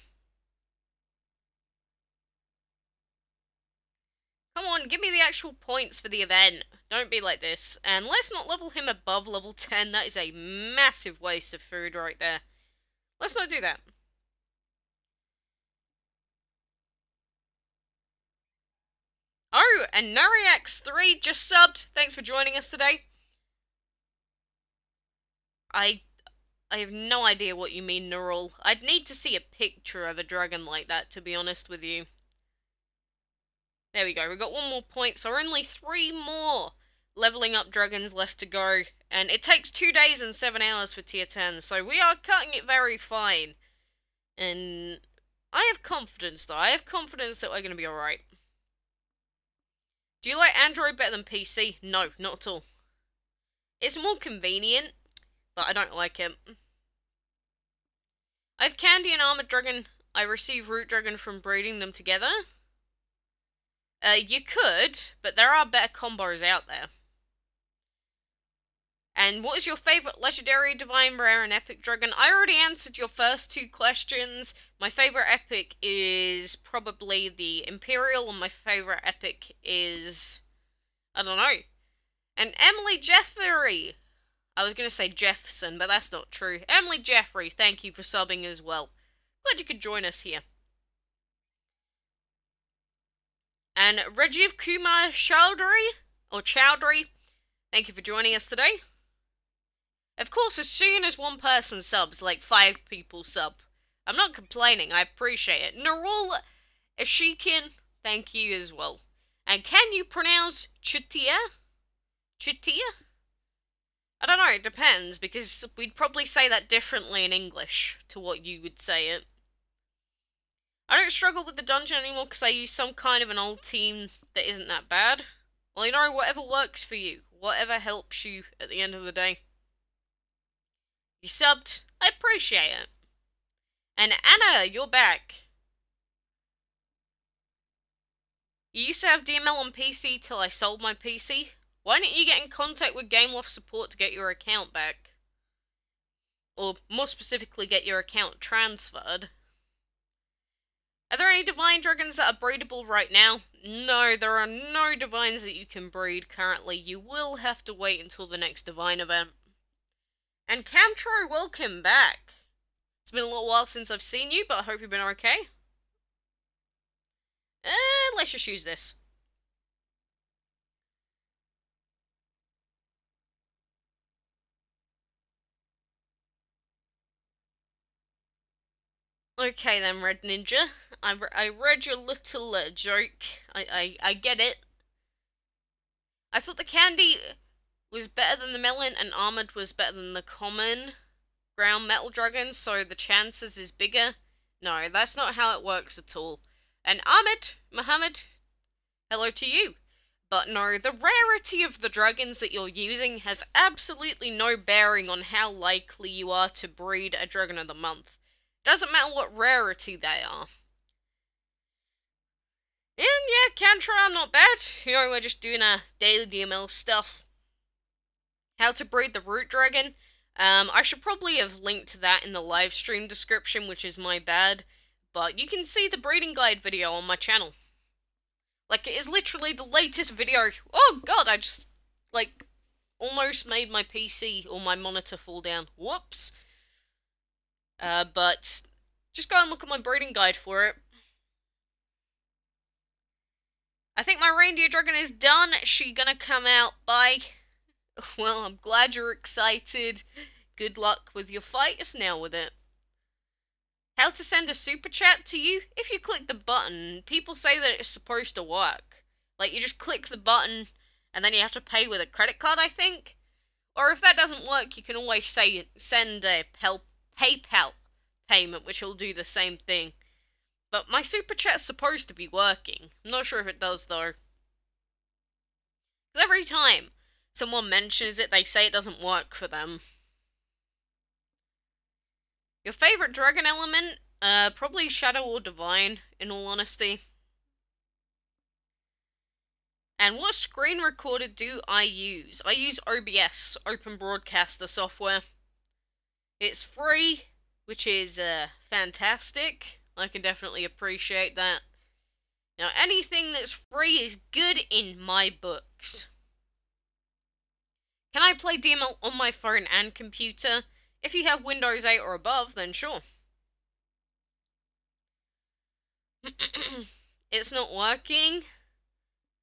Come on, give me the actual points for the event. Don't be like this. And let's not level him above level 10. That is a massive waste of food right there. Let's not do that. Oh, and Nariax3 just subbed. Thanks for joining us today. I have no idea what you mean, Neural. I'd need to see a picture of a dragon like that, to be honest with you. There we go, we've got one more point, so only 3 more leveling up dragons left to go. And it takes 2 days and 7 hours for tier 10, so we are cutting it very fine. And I have confidence, though. I have confidence that we're going to be alright. Do you like Android better than PC? No, not at all. It's more convenient, but I don't like it. I have Candy and Armored Dragon. I receive Root Dragon from breeding them together. You could, but there are better combos out there. And what is your favourite legendary, divine, rare, and epic dragon? I already answered your first two questions. My favourite epic is probably the Imperial, and my favourite epic is... I don't know. And Emily Jeffrey. I was going to say Jefferson, but that's not true. Emily Jeffrey, thank you for subbing as well. Glad you could join us here. And Rajiv Kumar Chowdhury, thank you for joining us today. Of course, as soon as one person subs, like 5 people sub, I'm not complaining, I appreciate it. Narul Ashikin, thank you as well. And can you pronounce Chutia? Chutia? I don't know, it depends, because we'd probably say that differently in English to what you would say it. I don't struggle with the dungeon anymore because I use some kind of an old team that isn't that bad. Well, you know, whatever works for you. Whatever helps you at the end of the day. You subbed, I appreciate it. And Anna, you're back. You used to have DML on PC till I sold my PC. Why didn't you get in contact with Gameloft support to get your account back? Or more specifically, get your account transferred? Are there any divine dragons that are breedable right now? No, there are no divines that you can breed currently. You will have to wait until the next divine event. And Camtro, welcome back. It's been a little while since I've seen you, but I hope you've been okay. Let's just use this. Okay then, Red Ninja. I read your little joke. I get it. I thought the candy was better than the melon and armored was better than the common ground metal dragon, so the chances is bigger. No, that's not how it works at all. And Ahmed, Mohammed, hello to you. But no, the rarity of the dragons that you're using has absolutely no bearing on how likely you are to breed a dragon of the month. Doesn't matter what rarity they are. And yeah, Cantra, I'm not bad. You know, we're just doing daily DML stuff. How to breed the root dragon. I should probably have linked that in the live stream description, which is my bad. But you can see the breeding guide video on my channel. Like, it is literally the latest video. Oh god, I just, like, almost made my PC or my monitor fall down. Whoops. But just go and look at my breeding guide for it. I think my reindeer dragon is done. She gonna come out by... Well, I'm glad you're excited. Good luck with your fights now with it. How to send a super chat to you? If you click the button, people say that it's supposed to work. Like, you just click the button, and then you have to pay with a credit card, I think? Or if that doesn't work, you can always say send a PayPal payment, which will do the same thing. But my super chat's supposed to be working. I'm not sure if it does, though. Because every time someone mentions it, they say it doesn't work for them. Your favourite dragon element? Probably Shadow or Divine, in all honesty. And what screen recorder do I use? I use OBS, Open Broadcaster software. It's free, which is fantastic. I can definitely appreciate that. Now, anything that's free is good in my books. Can I play DML on my phone and computer? If you have Windows 8 or above, then sure. It's not working.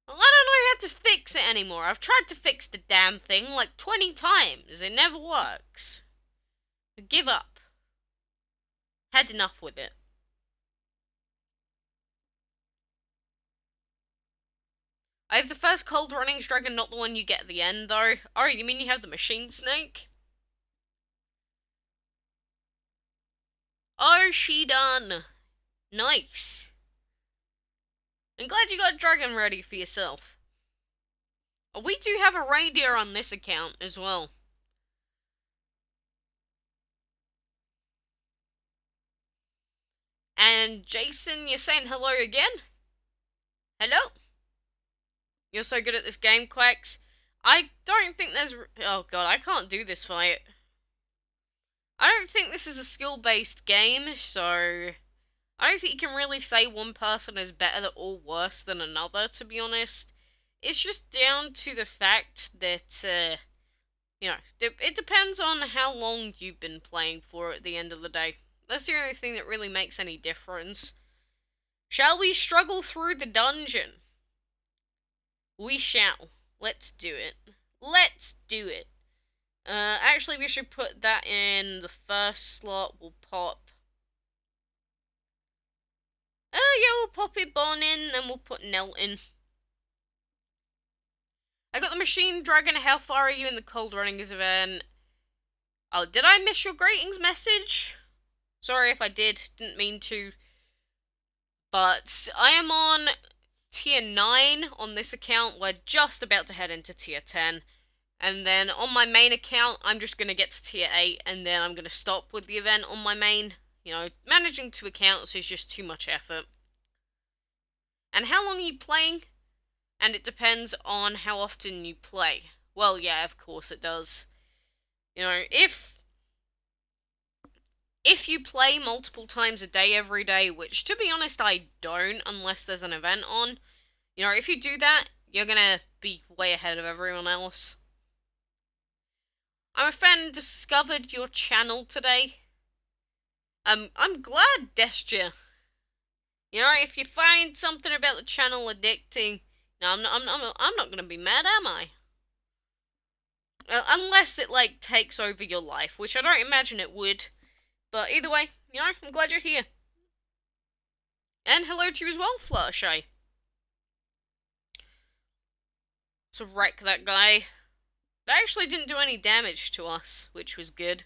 Well, I don't know how to fix it anymore. I've tried to fix the damn thing like 20 times. It never works. I give up. Had enough with it. I have the first Cold Runnings dragon, not the one you get at the end, though. Oh, you mean you have the Machine Snake? Oh, she done. Nice. I'm glad you got dragon ready for yourself. Oh, we do have a reindeer on this account as well. And Jason, you're saying hello again? Hello? You're so good at this game, Quacks. I don't think there's... Oh god, I can't do this fight. I don't think this is a skill-based game, so... I don't think you can really say one person is better or worse than another, to be honest. It's just down to the fact that, you know, it depends on how long you've been playing for at the end of the day. That's the only thing that really makes any difference. Shall we struggle through the dungeon? We shall. Let's do it. Let's do it. Actually, we should put that in the first slot. We'll pop... yeah, we'll pop Ibon in, then we'll put Nelt in. I got the Machine Dragon. How far are you in the Cold Runnings event? Oh, did I miss your greetings message? Sorry if I did. Didn't mean to. But I am on tier 9 on this account. We're just about to head into tier 10. And then on my main account, I'm just going to get to tier 8. And then I'm going to stop with the event on my main. You know, managing 2 accounts is just too much effort. And how long are you playing? And it depends on how often you play. Well, yeah, of course it does. You know, if you play multiple times a day every day, which to be honest I don't unless there's an event on, you know, if you do that, you're gonna be way ahead of everyone else. I'm a fan, discovered your channel today. I'm glad, Destia. You know, if you find something about the channel addicting, no, I'm not gonna be mad, am I? Unless it, like, takes over your life, which I don't imagine it would. But either way, you know, I'm glad you're here. And hello to you as well, Fluttershy. So wreck that guy. That actually didn't do any damage to us, which was good.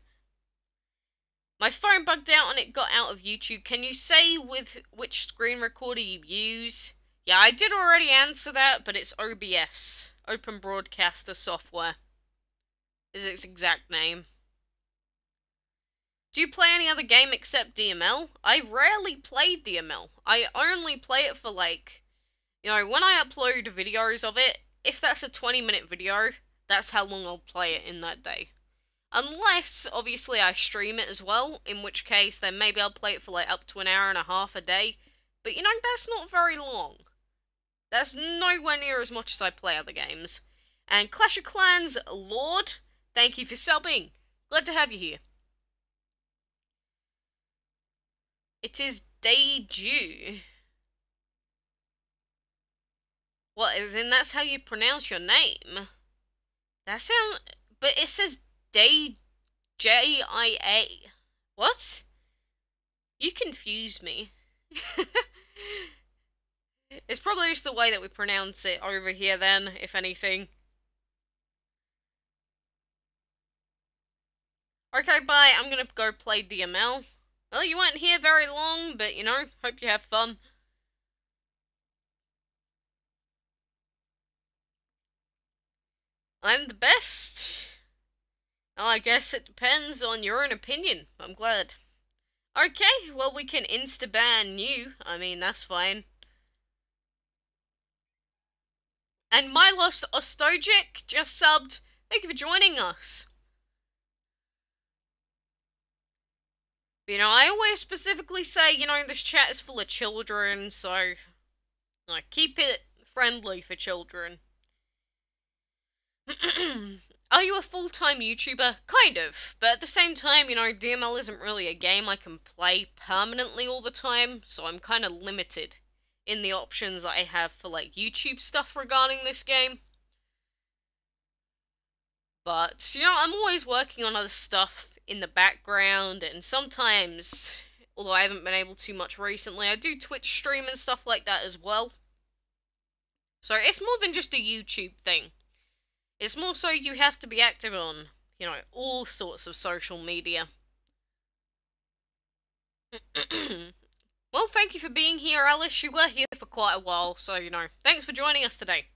My phone bugged out and it got out of YouTube. Can you say with which screen recorder you use? Yeah, I did already answer that, but it's OBS. Open Broadcaster Software is its exact name. Do you play any other game except DML? I rarely play DML. I only play it for, like, you know, when I upload videos of it, if that's a 20-minute video, that's how long I'll play it in that day. Unless, obviously, I stream it as well, in which case, then maybe I'll play it for, like, up to an hour and a half a day. But, you know, that's not very long. That's nowhere near as much as I play other games. And Clash of Clans Lord, thank you for subbing. Glad to have you here. It is Deju. What, as in that's how you pronounce your name? That sounds... But it says J-I-A. What? You confuse me. It's probably just the way that we pronounce it over here then, if anything. Okay, bye. I'm gonna go play DML. Well, you weren't here very long, but, you know, hope you have fun. I'm the best. Well, I guess it depends on your own opinion. I'm glad. Okay, well, we can insta-ban you. I mean, that's fine. And My Lost Ostojic just subbed. Thank you for joining us. You know, I always specifically say, you know, this chat is full of children, so like, keep it friendly for children. Are you a full-time YouTuber? Kind of, but at the same time, you know, DML isn't really a game I can play permanently all the time, so I'm kind of limited in the options that I have for, like, YouTube stuff regarding this game. But, you know, I'm always working on other stuff in the background, and sometimes, although I haven't been able to much recently, I do Twitch stream and stuff like that as well. So it's more than just a YouTube thing. It's more so you have to be active on, you know, all sorts of social media. Well, thank you for being here, Alice. You were here for quite a while, so, you know, thanks for joining us today.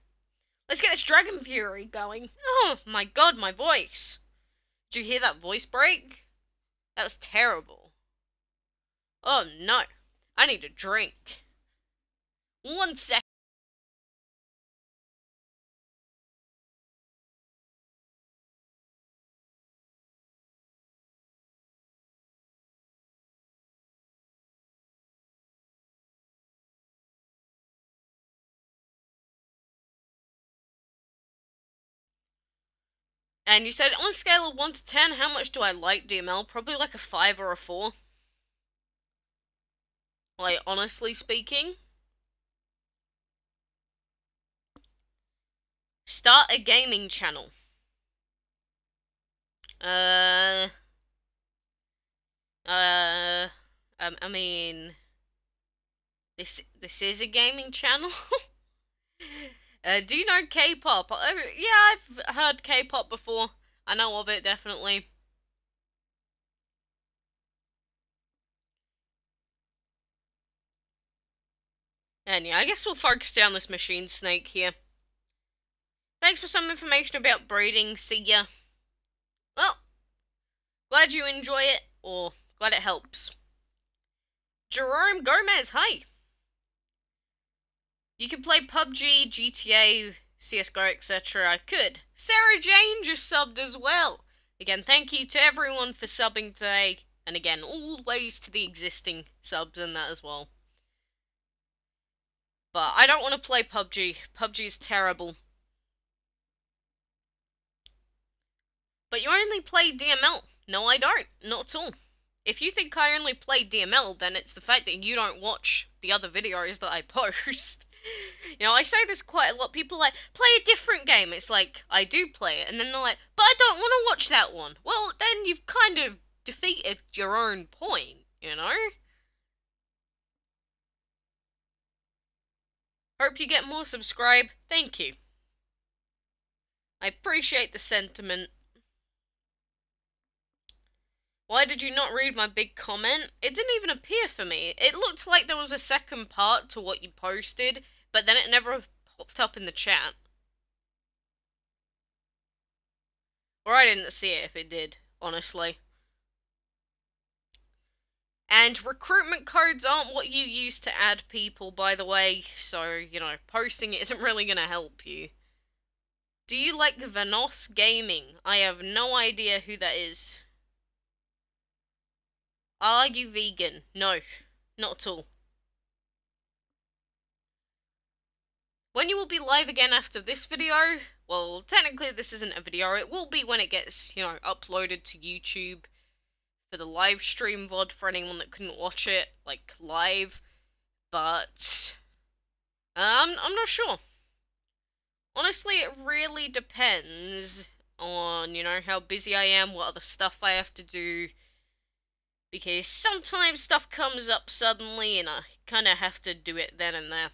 Let's get this Dragon Fury going. Oh, my god, my voice. Did you hear that voice break? That was terrible. Oh, no. I need a drink. 1 second. And you said on a scale of 1 to 10, how much do I like DML? Probably like a 5 or a 4. Like, honestly speaking. Start a gaming channel. I mean, this is a gaming channel. Do you know K-pop? Yeah, I've heard K-pop before. I know of it, definitely. And yeah, I guess we'll focus down this machine snake here. Thanks for some information about breeding. See ya. Well, glad you enjoy it, or glad it helps. Jerome Gomez, hi. You can play PUBG, GTA, CSGO, etc. I could. Sarah Jane just subbed as well. Again, thank you to everyone for subbing today. And again, always to the existing subs and that as well. But I don't want to play PUBG. PUBG is terrible. But you only play DML. No, I don't. Not at all. If you think I only play DML, then it's the fact that you don't watch the other videos that I post. You know, I say this quite a lot. People are like, play a different game. It's like, I do play it. And then they're like, but I don't want to watch that one. Well, then you've kind of defeated your own point, you know? Hope you get more subscribe. Thank you. I appreciate the sentiment. Why did you not read my big comment? It didn't even appear for me. It looked like there was a second part to what you posted, but then it never popped up in the chat. Or I didn't see it if it did, honestly. And recruitment codes aren't what you use to add people, by the way, so, you know, posting it isn't really gonna help you. Do you like Vanos Gaming? I have no idea who that is. Are you vegan? No, not at all. When you will be live again after this video? Well, technically this isn't a video. It will be when it gets, you know, uploaded to YouTube for the live stream VOD for anyone that couldn't watch it, like, live. But I'm not sure. Honestly, it really depends on, you know, how busy I am, what other stuff I have to do. Because sometimes stuff comes up suddenly and I kind of have to do it then and there.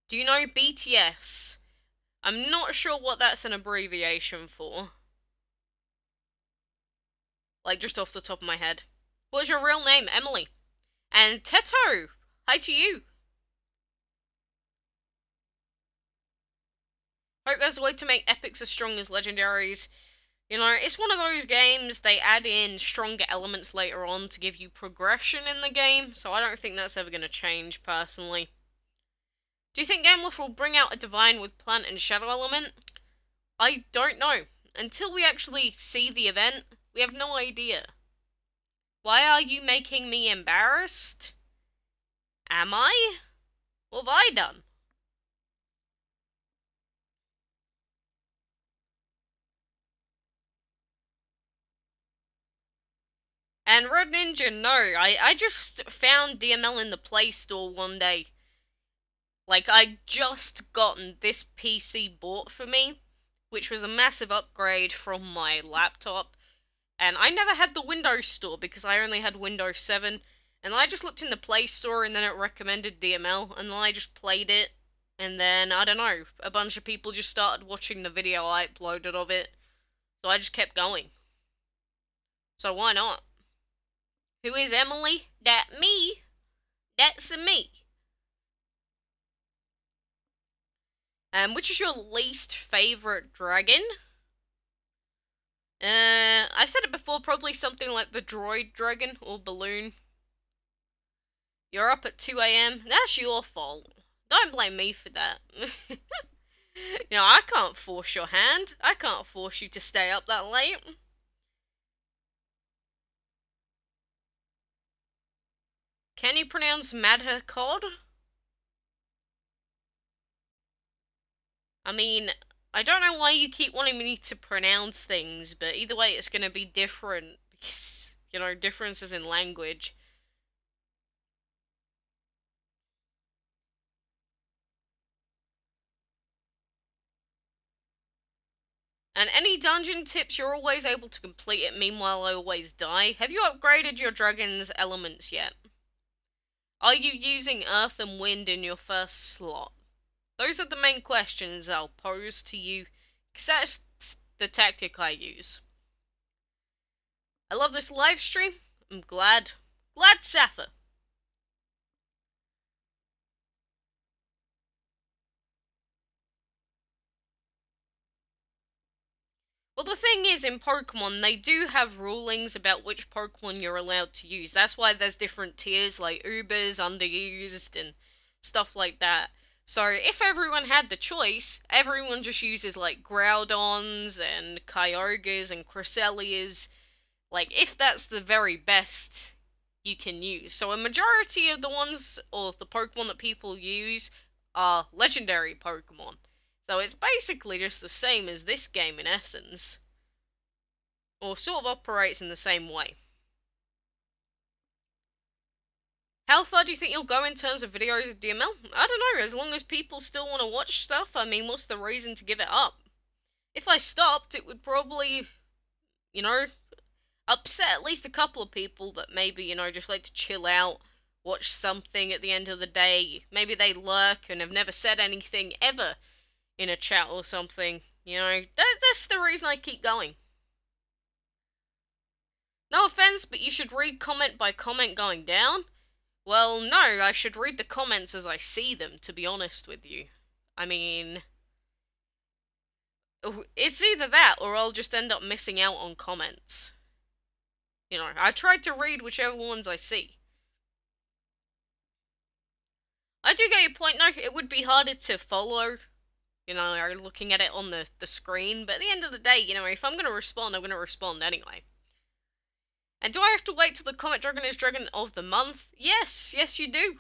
Do you know BTS? I'm not sure what that's an abbreviation for. Like, just off the top of my head. What's your real name? Emily. And Teto! Hi to you! Hope there's a way to make epics as strong as legendaries. You know, it's one of those games, they add in stronger elements later on to give you progression in the game, so I don't think that's ever going to change, personally. Do you think Gamewolf will bring out a divine with plant and shadow element? I don't know. Until we actually see the event, we have no idea. Why are you making me embarrassed? Am I? What have I done? And Red Ninja, no. I just found DML in the Play Store one day. Like, I just gotten this PC bought for me, which was a massive upgrade from my laptop. And I never had the Windows Store because I only had Windows 7. And I just looked in the Play Store and then it recommended DML. And then I just played it. And then, I don't know, a bunch of people just started watching the video I uploaded of it. So I just kept going. So why not? Who is Emily? That me. That's me. Which is your least favorite dragon? I've said it before, probably something like the droid dragon or balloon. You're up at 2 AM. That's your fault. Don't blame me for that. You know, I can't force your hand. I can't force you to stay up that late. Can you pronounce Madher Cod? I mean, I don't know why you keep wanting me to pronounce things, but either way it's gonna be different, because, you know, differences in language. And any dungeon tips, you're always able to complete it, meanwhile I always die. Have you upgraded your dragon's elements yet? Are you using earth and wind in your first slot? Those are the main questions I'll pose to you, because that's the tactic I use. I love this live stream. I'm glad. Sapphire. Well, the thing is, in Pokemon, they do have rulings about which Pokemon you're allowed to use. That's why there's different tiers, like Ubers, Underused, and stuff like that. So, if everyone had the choice, everyone just uses, like, Groudons, and Kyogres, and Cresselias. Like, if that's the very best you can use. So, a majority of the ones, or the Pokemon that people use, are legendary Pokemon. So it's basically just the same as this game in essence. Or sort of operates in the same way. How far do you think you'll go in terms of videos of DML? I don't know, as long as people still want to watch stuff, I mean, what's the reason to give it up? If I stopped, it would probably, you know, upset at least a couple of people that maybe, you know, just like to chill out, watch something at the end of the day. Maybe they lurk and have never said anything ever in a chat or something, you know, that's the reason I keep going. No offense, but you should read comment by comment going down. Well, no, I should read the comments as I see them, to be honest with you. I mean, it's either that or I'll just end up missing out on comments. You know, I try to read whichever ones I see. I do get your point, no, it would be harder to follow, you know, looking at it on the screen, but at the end of the day, you know, if I'm going to respond, I'm going to respond anyway. And do I have to wait till the Comet Dragon is Dragon of the Month? Yes, yes you do.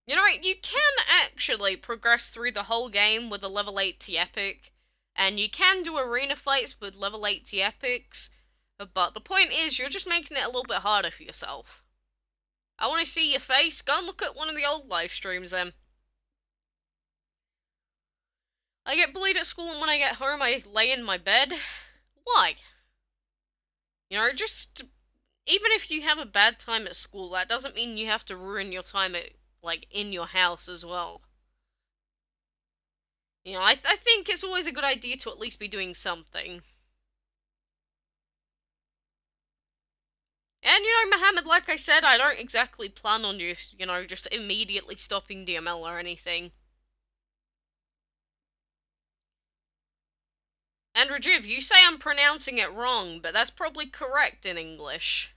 You know, you can actually progress through the whole game with a level 80 epic, and you can do arena fights with level 80 epics, but the point is, you're just making it a little bit harder for yourself. I want to see your face. Go and look at one of the old live streams then. I get bullied at school, and when I get home I lay in my bed. Why? You know, just, even if you have a bad time at school, that doesn't mean you have to ruin your time at, like, in your house as well. You know, I think it's always a good idea to at least be doing something. And, you know, Mohammed, like I said, I don't exactly plan on just, you know, just immediately stopping DML or anything. And Rajiv, you say I'm pronouncing it wrong, but that's probably correct in English.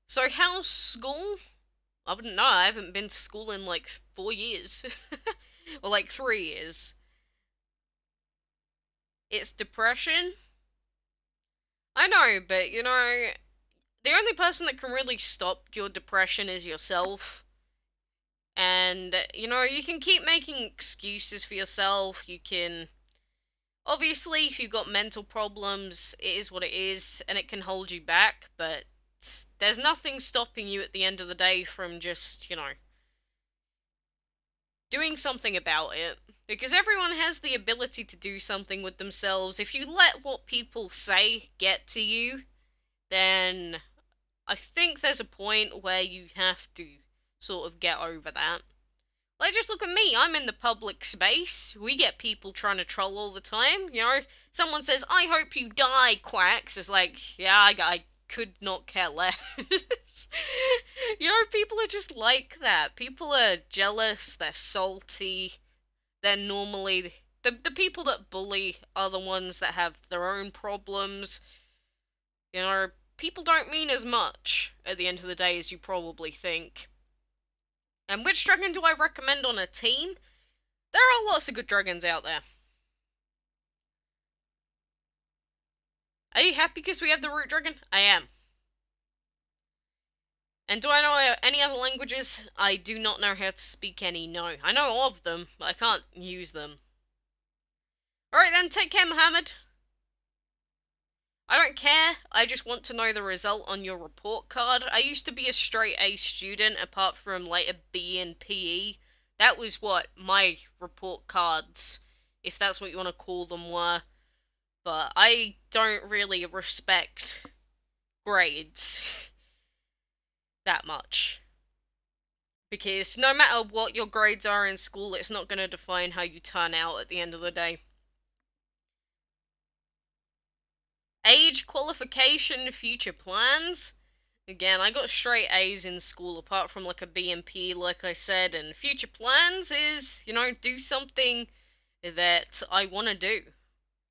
So how's school? I wouldn't know, I haven't been to school in like 4 years. Or like 3 years. It's depression? I know, but you know, the only person that can really stop your depression is yourself. And, you know, you can keep making excuses for yourself, you can... Obviously, if you've got mental problems, it is what it is, and it can hold you back, but there's nothing stopping you at the end of the day from just, you know, doing something about it. Because everyone has the ability to do something with themselves. If you let what people say get to you, then I think there's a point where you have to sort of get over that. Like, just look at me, I'm in the public space, we get people trying to troll all the time, you know, someone says, I hope you die, Quacks, it's like, yeah, I could not care less. You know, people are just like that, people are jealous, they're salty, they're normally, the people that bully are the ones that have their own problems, you know, people don't mean as much at the end of the day as you probably think. And which dragon do I recommend on a team? There are lots of good dragons out there. Are you happy because we have the root dragon? I am. And do I know any other languages? I do not know how to speak any, no. I know of them, but I can't use them. Alright then, take care, Mohammed. I don't care, I just want to know the result on your report card. I used to be a straight A student, apart from like a B in PE. That was what my report cards, if that's what you want to call them, were. But I don't really respect grades that much. Because no matter what your grades are in school, it's not going to define how you turn out at the end of the day. Age, qualification, future plans. Again, I got straight A's in school, apart from like a B and P, like I said, and future plans is, you know, do something that I want to do.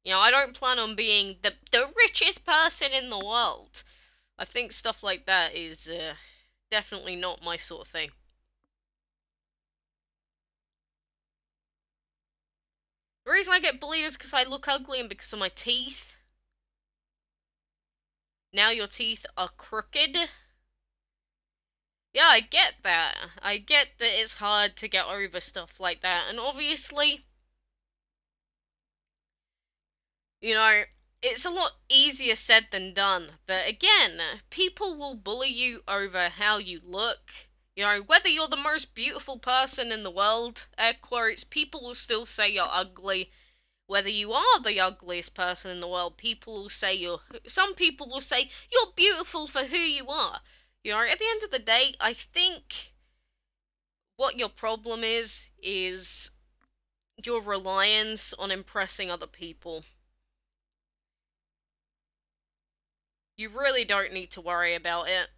You know, I don't plan on being the richest person in the world. I think stuff like that is definitely not my sort of thing. The reason I get bullied is because I look ugly and because of my teeth. Now your teeth are crooked. Yeah, I get that. I get that it's hard to get over stuff like that, and obviously, you know, it's a lot easier said than done. But again, people will bully you over how you look. You know, whether you're the most beautiful person in the world, air quotes, people will still say you're ugly. Whether you are the ugliest person in the world, people will say some people will say you're beautiful for who you are. You know, at the end of the day, I think what your problem is your reliance on impressing other people. You really don't need to worry about it.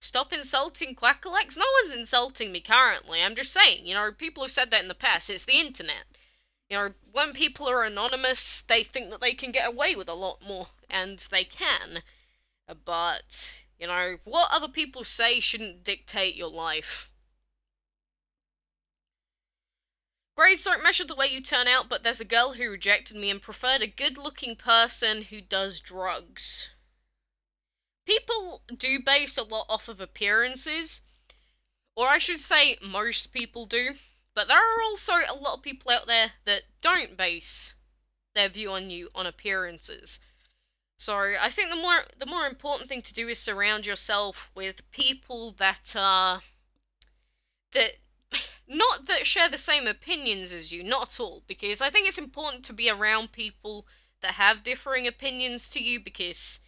Stop insulting quackalakes? No one's insulting me currently. I'm just saying, you know, people have said that in the past. It's the internet. You know, when people are anonymous, they think that they can get away with a lot more, and they can. But, you know, what other people say shouldn't dictate your life. Grades don't measure the way you turn out, but there's a girl who rejected me and preferred a good-looking person who does drugs. People do base a lot off of appearances, or I should say most people do, but there are also a lot of people out there that don't base their view on you on appearances. So I think the more important thing to do is surround yourself with people that not that share the same opinions as you, not at all, because I think it's important to be around people that have differing opinions to you, because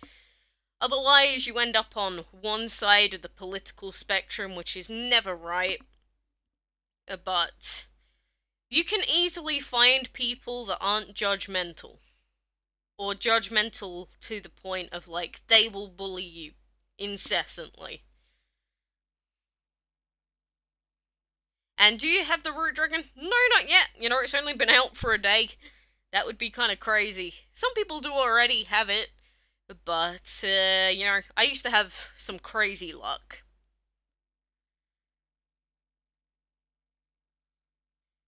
otherwise you end up on one side of the political spectrum, which is never right. But you can easily find people that aren't judgmental. Or judgmental to the point of, like, they will bully you incessantly. And do you have the root dragon? No, not yet. You know, it's only been out for a day. That would be kind of crazy. Some people do already have it. But, you know, I used to have some crazy luck.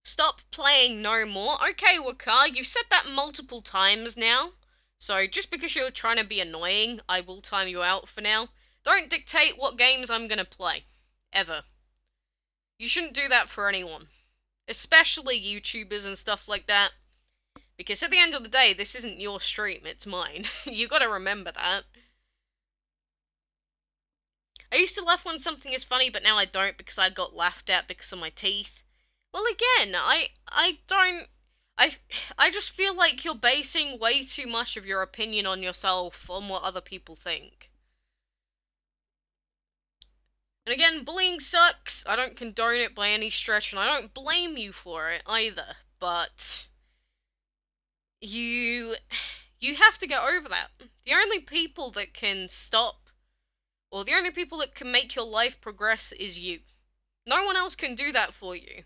Stop playing no more. Okay, Wakar, you've said that multiple times now. So, just because you're trying to be annoying, I will time you out for now. Don't dictate what games I'm gonna play. Ever. You shouldn't do that for anyone. Especially YouTubers and stuff like that. Because at the end of the day, this isn't your stream, it's mine. You gotta remember that. I used to laugh when something is funny, but now I don't because I got laughed at because of my teeth. Well, again, I don't... I just feel like you're basing way too much of your opinion on yourself on what other people think. And again, bullying sucks. I don't condone it by any stretch, and I don't blame you for it either. But you have to get over that. The only people that can stop, or the only people that can make your life progress is you. No one else can do that for you.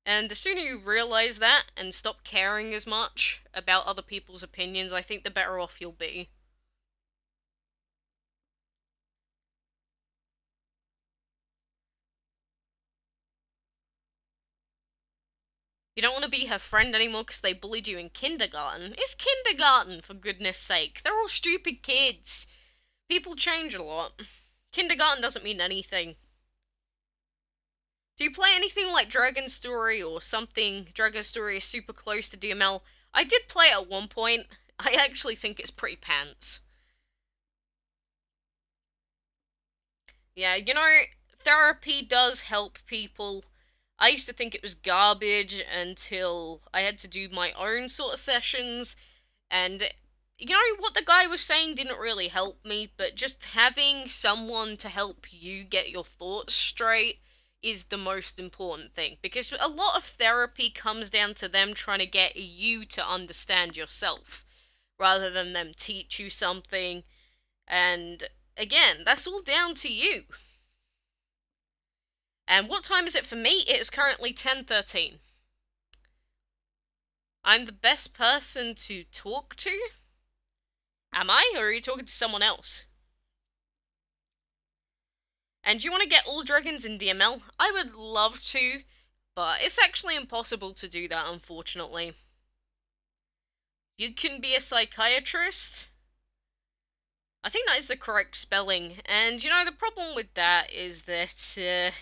And the sooner you realize that and stop caring as much about other people's opinions, I think the better off you'll be. You don't want to be her friend anymore because they bullied you in kindergarten. It's kindergarten, for goodness sake. They're all stupid kids. People change a lot. Kindergarten doesn't mean anything. Do you play anything like Dragon Story or something? Dragon Story is super close to DML. I did play it at one point. I actually think it's pretty pants. Yeah, you know, therapy does help people. I used to think it was garbage until I had to do my own sort of sessions, and you know what the guy was saying didn't really help me, but just having someone to help you get your thoughts straight is the most important thing, because a lot of therapy comes down to them trying to get you to understand yourself rather than them teach you something. And again, that's all down to you. And what time is it for me? It is currently 10:13. I'm the best person to talk to? Am I? Or are you talking to someone else? And do you want to get all dragons in DML? I would love to, but it's actually impossible to do that, unfortunately. You can be a psychiatrist? I think that is the correct spelling. And, you know, the problem with that is that,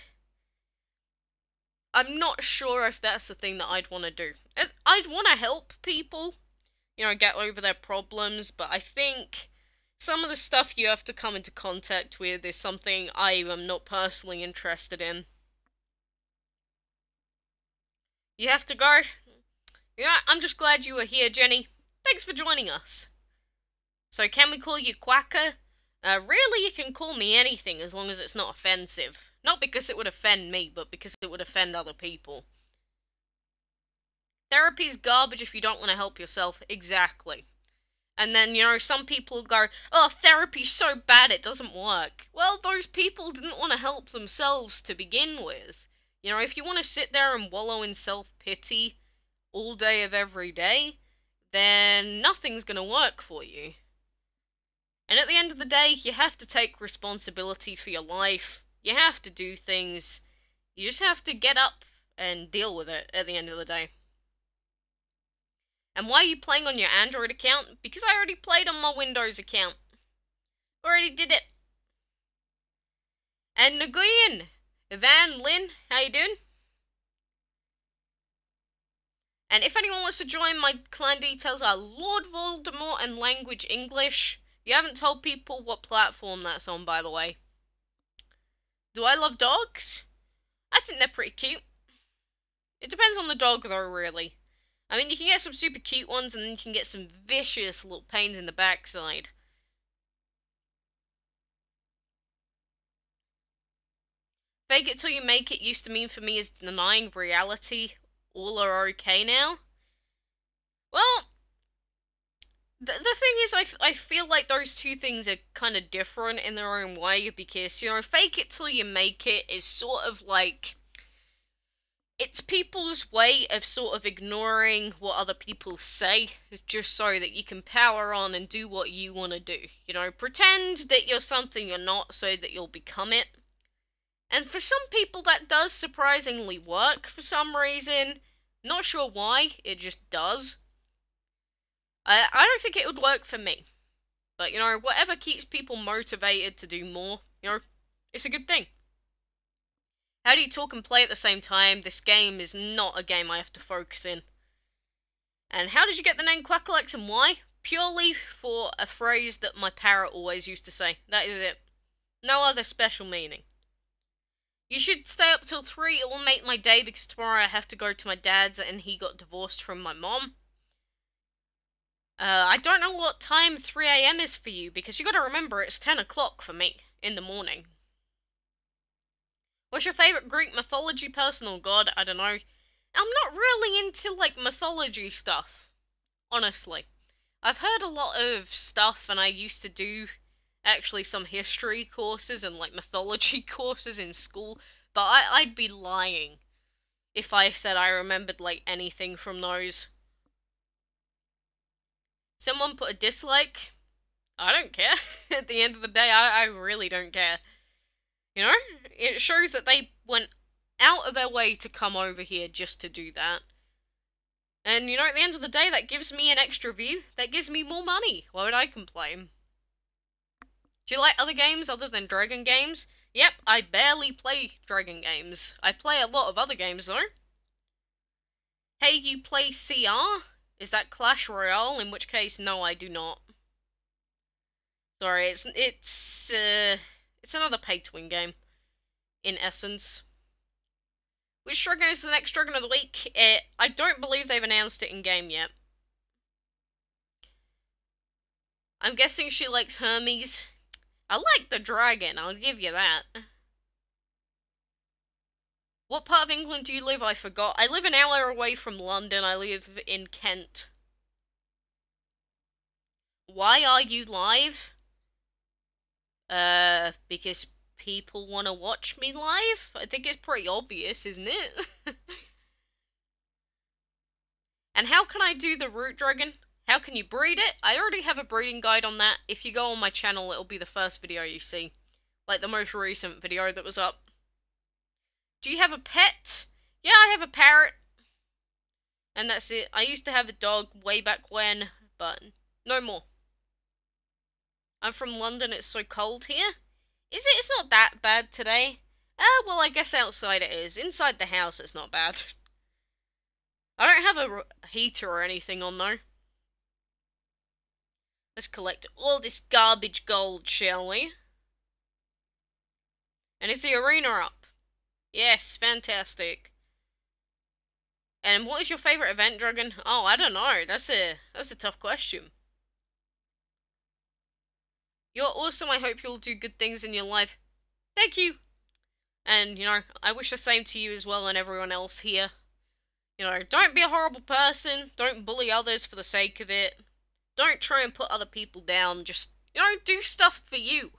I'm not sure if that's the thing that I'd want to do. I'd want to help people, you know, get over their problems, but I think some of the stuff you have to come into contact with is something I am not personally interested in. You have to go? Yeah, I'm just glad you were here, Jenny. Thanks for joining us. So can we call you Quacker? Really, you can call me anything as long as it's not offensive. Not because it would offend me, but because it would offend other people. Therapy's garbage if you don't want to help yourself. Exactly. And then, you know, some people go, oh, therapy's so bad it doesn't work. Well, those people didn't want to help themselves to begin with. You know, if you want to sit there and wallow in self-pity all day of every day, then nothing's going to work for you. And at the end of the day, you have to take responsibility for your life. You have to do things. You just have to get up and deal with it at the end of the day. And why are you playing on your Android account? Because I already played on my Windows account. Already did it. And Nguyen, Van, Lynn, how you doing? And if anyone wants to join, my clan details are Lord Voldemort and Language English. You haven't told people what platform that's on, by the way. Do I love dogs? I think they're pretty cute. It depends on the dog, though, really. I mean, you can get some super cute ones, and then you can get some vicious little pains in the backside. Fake it till you make it used to mean for me is denying reality. All are okay now. Well, the thing is, I feel like those two things are kind of different in their own way, because, you know, fake it till you make it is sort of like, it's people's way of sort of ignoring what other people say, just so that you can power on and do what you want to do. You know, pretend that you're something you're not so that you'll become it. And for some people that does surprisingly work for some reason. Not sure why, it just does. I don't think it would work for me. But, you know, whatever keeps people motivated to do more, you know, it's a good thing. How do you talk and play at the same time? This game is not a game I have to focus in. And how did you get the name Quackalakes and why? Purely for a phrase that my parrot always used to say. That is it. No other special meaning. You should stay up till 3, it will make my day because tomorrow I have to go to my dad's and he got divorced from my mom. I don't know what time 3 AM is for you, because you gotta remember it's 10 o'clock for me in the morning. What's your favourite Greek mythology person or god? I don't know. I'm not really into, like, mythology stuff, honestly. I've heard a lot of stuff, and I used to do, actually, some history courses and, like, mythology courses in school, but I'd be lying if I said I remembered, like, anything from those. Someone put a dislike. I don't care. At the end of the day, I really don't care. You know? It shows that they went out of their way to come over here just to do that. And, you know, at the end of the day, that gives me an extra view. That gives me more money. Why would I complain? Do you like other games other than Dragon games? Yep, I barely play Dragon games. I play a lot of other games, though. Hey, you play CR? Is that Clash Royale? In which case, no, I do not. Sorry, it's another pay-to-win game, in essence. Which Dragon is the next Dragon of the Week? I don't believe they've announced it in-game yet. I'm guessing she likes Hermes. I like the dragon, I'll give you that. What part of England do you live? I forgot. I live an hour away from London. I live in Kent. Why are you live? Because people want to watch me live? I think it's pretty obvious, isn't it? And how can I do the root dragon? How can you breed it? I already have a breeding guide on that. If you go on my channel, it'll be the first video you see. Like the most recent video that was up. Do you have a pet? Yeah, I have a parrot. And that's it. I used to have a dog way back when, but no more. I'm from London, it's so cold here. Is it? It's not that bad today. Well, I guess outside it is. Inside the house, it's not bad. I don't have a heater or anything on, though. Let's collect all this garbage gold, shall we? And is the arena up? Yes, fantastic. And what is your favourite event, Dragon? Oh, I don't know. That's a tough question. You're awesome. I hope you'll do good things in your life. Thank you. And, you know, I wish the same to you as well and everyone else here. You know, don't be a horrible person. Don't bully others for the sake of it. Don't try and put other people down. Just, you know, do stuff for you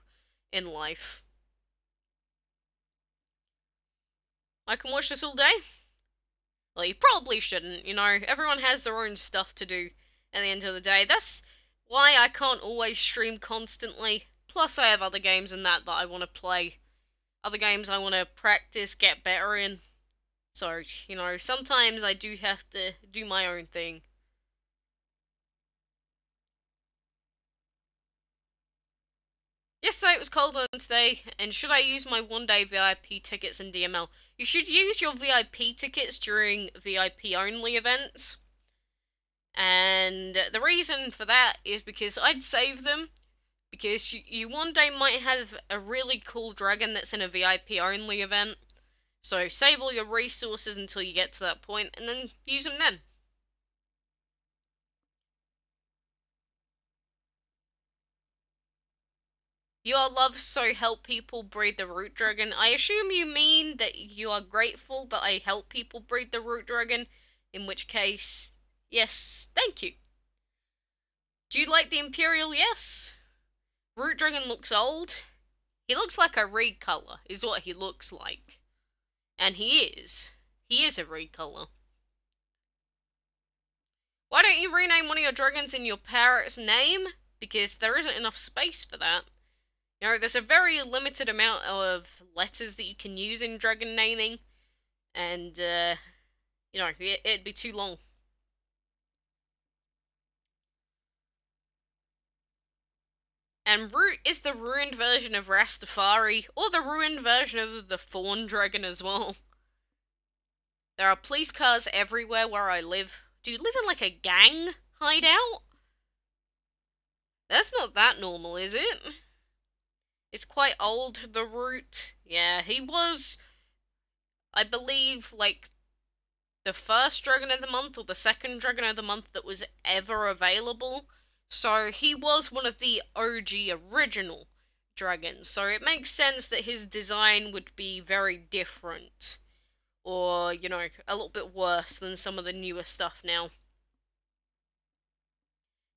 in life. I can watch this all day? Well, you probably shouldn't, you know. Everyone has their own stuff to do at the end of the day. That's why I can't always stream constantly. Plus, I have other games and that I want to play. Other games I want to practice, get better in. So, you know, sometimes I do have to do my own thing. Yesterday it was cold on today, and should I use my one-day VIP tickets in DML? You should use your VIP tickets during VIP-only events. And the reason for that is because I'd save them. Because you one day might have a really cool dragon that's in a VIP-only event. So save all your resources until you get to that point, and then use them then. Your love so help people breed the root dragon. I assume you mean that you are grateful that I help people breed the root dragon, in which case, yes, thank you. Do you like the Imperial? Yes. Root dragon looks old. He looks like a recolor, is what he looks like. And he is. He is a recolor. Why don't you rename one of your dragons in your parrot's name? Because there isn't enough space for that. You know, there's a very limited amount of letters that you can use in dragon naming, and, you know, it'd be too long. And Root is the ruined version of Rastafari, or the ruined version of the Fawn Dragon as well. There are police cars everywhere where I live. Do you live in, like, a gang hideout? That's not that normal, is it? It's quite old, the Root. Yeah, he was, I believe, like, the first Dragon of the Month or the second Dragon of the Month that was ever available. So he was one of the OG original dragons. So it makes sense that his design would be very different. Or, you know, a little bit worse than some of the newer stuff now.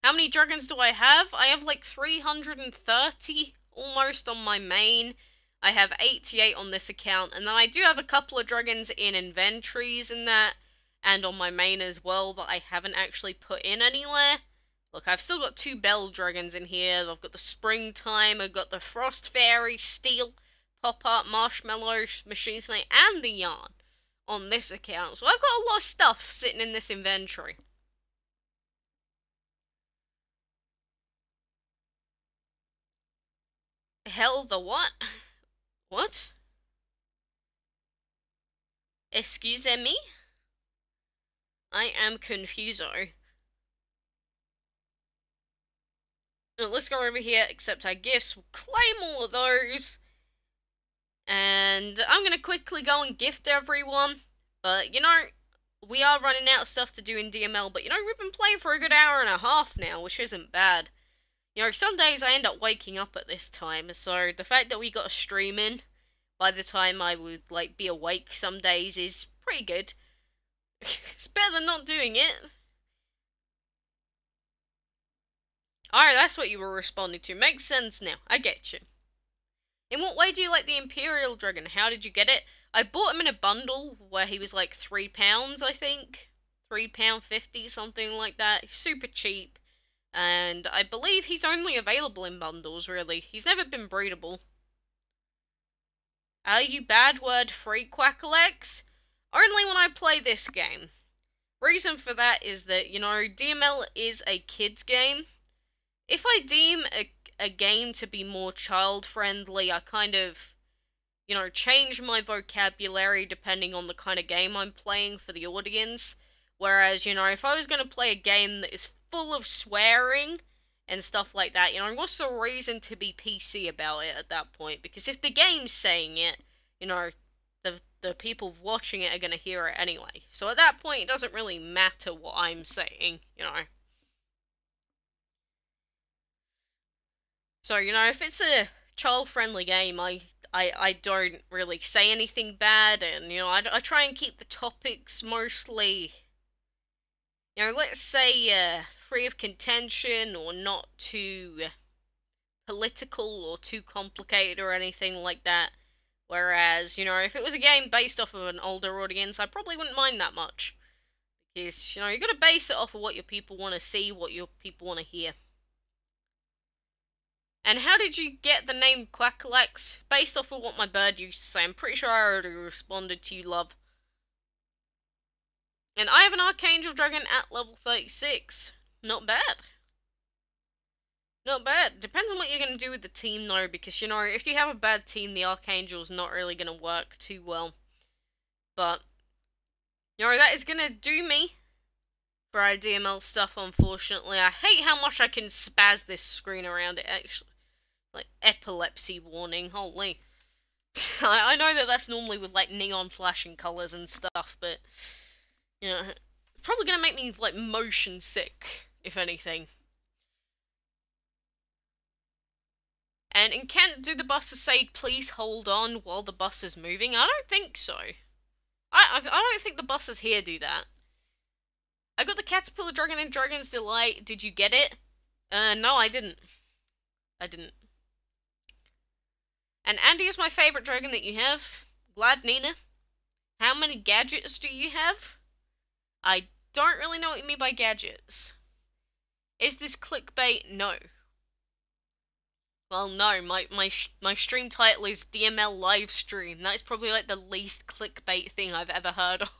How many dragons do I have? I have like 330 almost on my main. I have 88 on this account, and then I do have a couple of dragons in inventories and that, and on my main as well that I haven't actually put in anywhere. Look, I've still got 2 bell dragons in here. I've got the springtime, I've got the frost fairy, steel, pop-up, marshmallow, machine snake, and the yarn on this account. So I've got a lot of stuff sitting in this inventory. Hell, the what? What? Excuse me? I am confuso. Now, let's go over here, accept our gifts, we'll claim all of those. And I'm gonna quickly go and gift everyone. But, you know, we are running out of stuff to do in DML, but, you know, we've been playing for a good hour and a half now, which isn't bad. You know, some days I end up waking up at this time, so the fact that we got a stream in by the time I would, like, be awake some days is pretty good. It's better than not doing it. Alright, that's what you were responding to. Makes sense now. I get you. In what way do you like the Imperial Dragon? How did you get it? I bought him in a bundle where he was like £3, I think. £3.50, something like that. Super cheap. And I believe he's only available in bundles, really. He's never been breedable. Are you bad word free, quackalakes? Only when I play this game. Reason for that is that, you know, DML is a kid's game. If I deem a game to be more child-friendly, I kind of, you know, change my vocabulary depending on the kind of game I'm playing for the audience. Whereas, you know, if I was going to play a game that is full of swearing and stuff like that, you know, what's the reason to be PC about it at that point? Because if the game's saying it, you know, the people watching it are going to hear it anyway. So at that point, it doesn't really matter what I'm saying, you know. So, you know, if it's a child-friendly game, I don't really say anything bad, and, you know, I try and keep the topics mostly, you know, let's say, free of contention, or not too political, or too complicated, or anything like that. Whereas, you know, if it was a game based off of an older audience, I probably wouldn't mind that much. Because, you know, you gotta base it off of what your people want to see, what your people want to hear. And how did you get the name Quackalakes? Based off of what my bird used to say. I'm pretty sure I already responded to you, love. And I have an Archangel Dragon at level 36. Not bad. Not bad. Depends on what you're going to do with the team, though, because, you know, if you have a bad team, the Archangel's not really going to work too well. But, you know, that is going to do me for our DML stuff, unfortunately. I hate how much I can spaz this screen around it, actually. Like, epilepsy warning, holy. I know that that's normally with, like, neon flashing colours and stuff, but, you know, probably gonna make me, like, motion sick, if anything. And in Kent, do the buses say, please hold on while the bus is moving? I don't think so. I don't think the buses here do that. I got the Caterpillar Dragon in Dragon's Delight. Did you get it? No, I didn't. I didn't. And Andy is my favourite dragon that you have. Glad Nina. How many gadgets do you have? I don't really know what you mean by gadgets. Is this clickbait? No. Well, no, my stream title is DML Livestream. That is probably like the least clickbait thing I've ever heard of.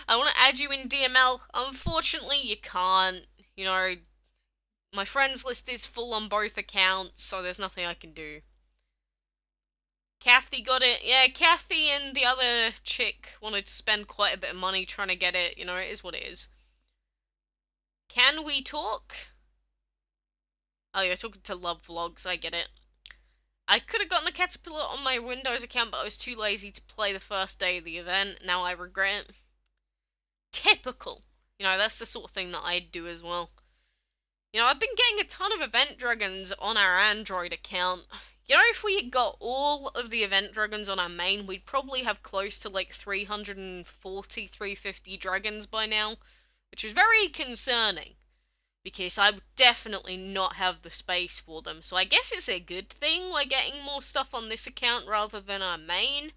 I want to add you in DML. Unfortunately, you can't. You know, my friends list is full on both accounts, so there's nothing I can do. Kathy got it. Yeah, Kathy and the other chick wanted to spend quite a bit of money trying to get it. You know, it is what it is. Can we talk? Oh, you're talking to Love Vlogs, I get it. I could have gotten the Caterpillar on my Windows account, but I was too lazy to play the first day of the event. Now I regret it. Typical. You know, that's the sort of thing that I'd do as well. You know, I've been getting a ton of event dragons on our Android account. You know, if we got all of the event dragons on our main, we'd probably have close to like 340, 350 dragons by now, which is very concerning, because I would definitely not have the space for them. So I guess it's a good thing we're getting more stuff on this account rather than our main.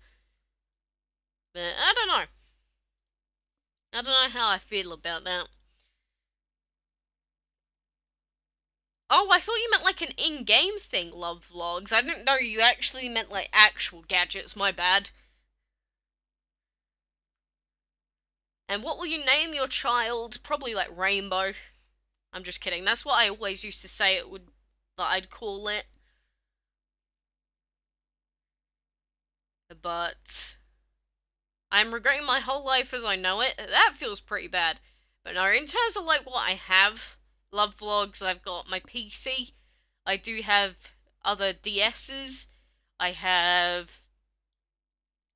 But I don't know. I don't know how I feel about that. Oh, I thought you meant like an in-game thing, Love Vlogs. I didn't know you actually meant like actual gadgets, my bad. And what will you name your child? Probably like Rainbow. I'm just kidding. That's what I always used to say that I'd call it. But I'm regretting my whole life as I know it. That feels pretty bad. But no, in terms of like what I have, love vlogs, I've got my PC. I do have other DS's. I have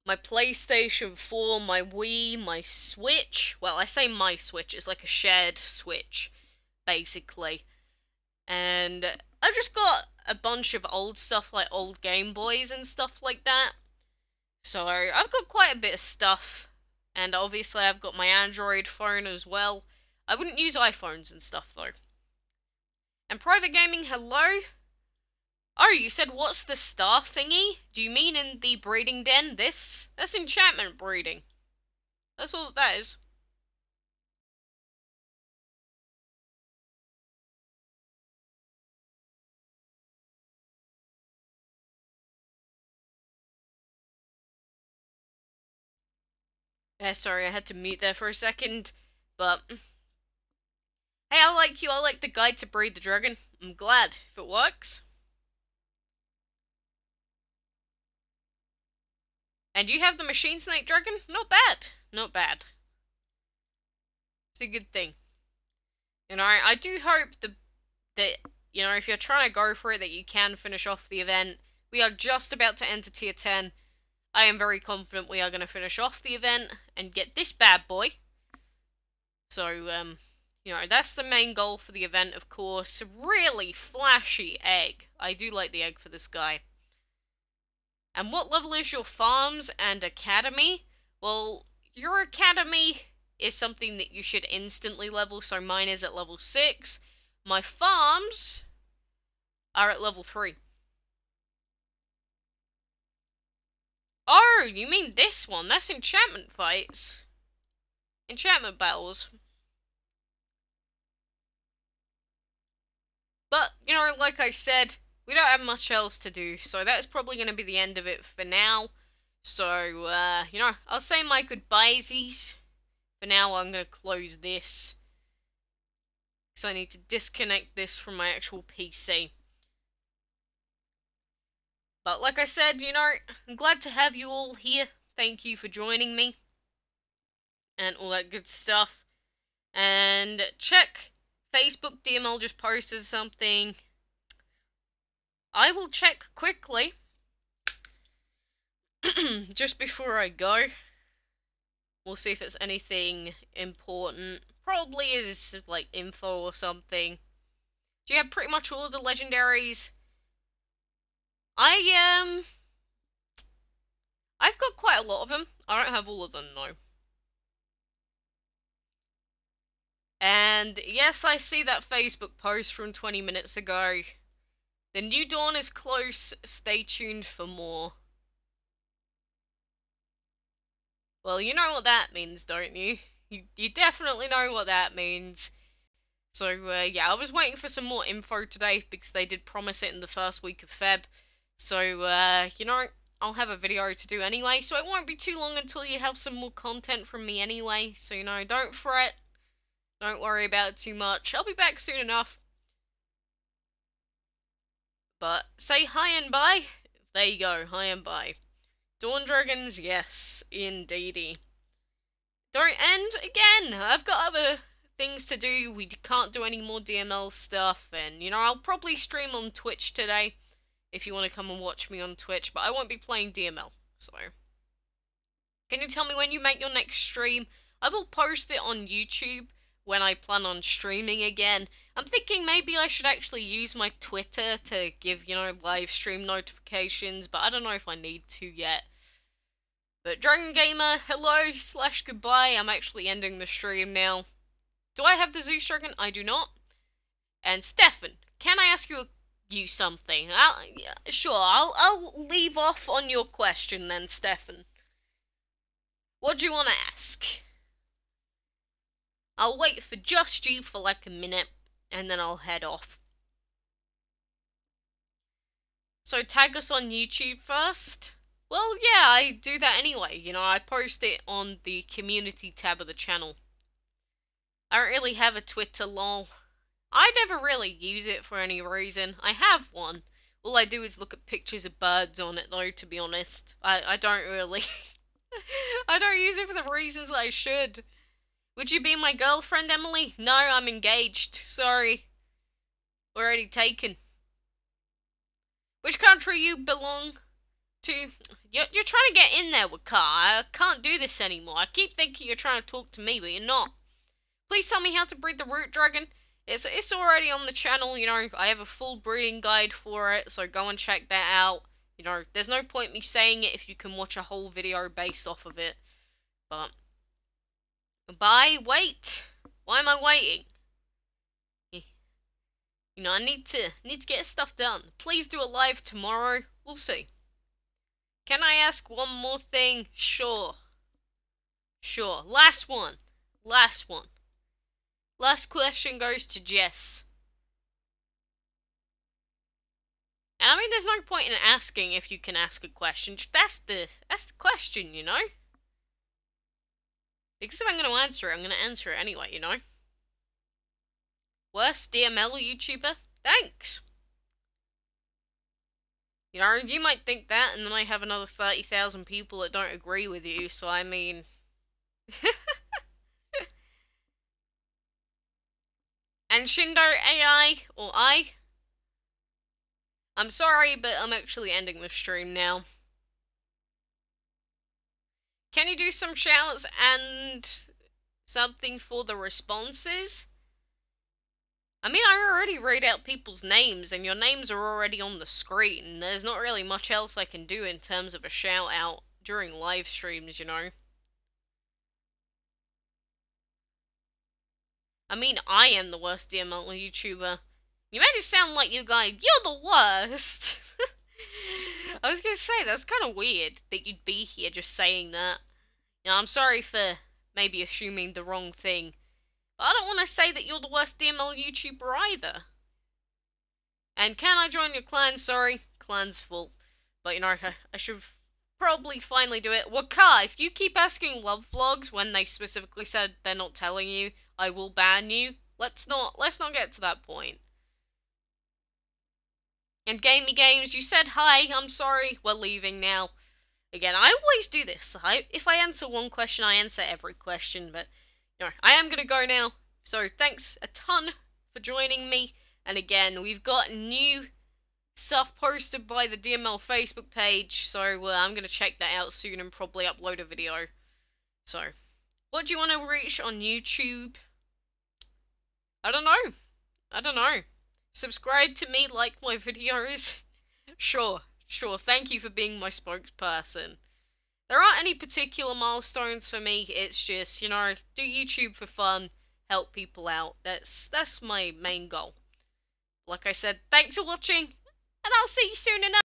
my PlayStation 4, my Wii, my Switch. Well, I say my Switch, it's like a shared Switch, basically. And I've just got a bunch of old stuff, like old Game Boys and stuff like that. So I've got quite a bit of stuff. And obviously I've got my Android phone as well. I wouldn't use iPhones and stuff though. And private gaming, hello? Oh, you said what's the star thingy? Do you mean in the breeding den? This? That's enchantment breeding. That's all that is. Yeah, sorry, I had to mute there for a second. But hey, I like you. I like the guide to breed the dragon. I'm glad if it works. And you have the machine snake dragon? Not bad. Not bad. It's a good thing. You know, I do hope that, you know, if you're trying to go for it, that you can finish off the event. We are just about to enter tier 10. I am very confident we are going to finish off the event and get this bad boy. So, you know, that's the main goal for the event, of course. Really flashy egg. I do like the egg for this guy. And what level is your farms and academy? Well, your academy is something that you should instantly level, so mine is at level 6. My farms are at level 3. Oh, you mean this one? That's enchantment fights. Enchantment battles. But, you know, like I said, we don't have much else to do, so that's probably going to be the end of it for now. So, you know, I'll say my goodbyesies. For now, I'm going to close this. Because I need to disconnect this from my actual PC. But like I said, you know, I'm glad to have you all here. Thank you for joining me. And all that good stuff. And check Facebook, DML just posted something. I will check quickly. Just before I go. We'll see if it's anything important. Probably is like info or something. Do you have pretty much all of the legendaries? I've got quite a lot of them. I don't have all of them though. And yes, I see that Facebook post from 20 minutes ago. The new dawn is close. Stay tuned for more. Well, you know what that means, don't you? You definitely know what that means. So, yeah, I was waiting for some more info today because they did promise it in the first week of Feb. So, you know, I'll have a video to do anyway, so it won't be too long until you have some more content from me anyway. So, you know, don't fret. Don't worry about it too much. I'll be back soon enough. But say hi and bye. There you go, hi and bye. Dawn Dragons, yes, indeedy. Don't end again. I've got other things to do. We can't do any more DML stuff, and you know, I'll probably stream on Twitch today if you want to come and watch me on Twitch, but I won't be playing DML. So, can you tell me when you make your next stream? I will post it on YouTube when I plan on streaming again. I'm thinking maybe I should actually use my Twitter to give, you know, live stream notifications, but I don't know if I need to yet. But Dragon Gamer, hello / goodbye. I'm actually ending the stream now. Do I have the Zeus Dragon? I do not. And Stefan, can I ask you something? Sure, I'll leave off on your question then, Stefan. What do you want to ask? I'll wait for just you for like a minute, and then I'll head off. So tag us on YouTube first. Well, yeah, I do that anyway. You know, I post it on the community tab of the channel. I don't really have a Twitter, lol. I never really use it for any reason. I have one. All I do is look at pictures of birds on it, though, to be honest. I don't really... I don't use it for the reasons that I should. Would you be my girlfriend, Emily? No, I'm engaged. Sorry. Already taken. Which country you belong to? You're trying to get in there with Car. I can't do this anymore. I keep thinking you're trying to talk to me, but you're not. Please tell me how to breed the root dragon. It's already on the channel, you know, I have a full breeding guide for it, so go and check that out. You know, there's no point me saying it if you can watch a whole video based off of it. But wait. Why am I waiting? You know, I need to get stuff done. Please do a live tomorrow. We'll see. Can I ask one more thing? Sure. Last one. Last question goes to Jess. And I mean, there's no point in asking if you can ask a question. That's the question, you know? Because if I'm going to answer it, I'm going to answer it anyway, you know? Worst DML YouTuber? Thanks! You know, you might think that, and then I have another 30,000 people that don't agree with you, so I mean... And Shindo AI, or I'm sorry, but I'm actually ending the stream now. Can you do some shouts and something for the responses? I mean, I already read out people's names, and your names are already on the screen. There's not really much else I can do in terms of a shout out during live streams, you know? I mean, I am the worst DML YouTuber. You made it sound like you're the worst! I was gonna say, that's kind of weird that you'd be here just saying that. You know, I'm sorry for maybe assuming the wrong thing. But I don't want to say that you're the worst DML YouTuber either. And can I join your clan? Sorry, clan's full. But you know, I should probably finally do it. Waka, if you keep asking love vlogs when they specifically said they're not telling you, I will ban you. Let's not get to that point. And Gamey Games, you said hi, I'm sorry, we're leaving now. Again, I always do this. If I answer one question, I answer every question, but you know, I am gonna go now. So thanks a ton for joining me. And again, we've got new stuff posted by the DML Facebook page, so I'm gonna check that out soon and probably upload a video. So, what do you want to reach on YouTube? I don't know. Subscribe to me, like my videos. Sure. Thank you for being my spokesperson. There aren't any particular milestones for me. It's just, you know, do YouTube for fun, help people out. That's my main goal. Like I said, thanks for watching, and I'll see you soon enough.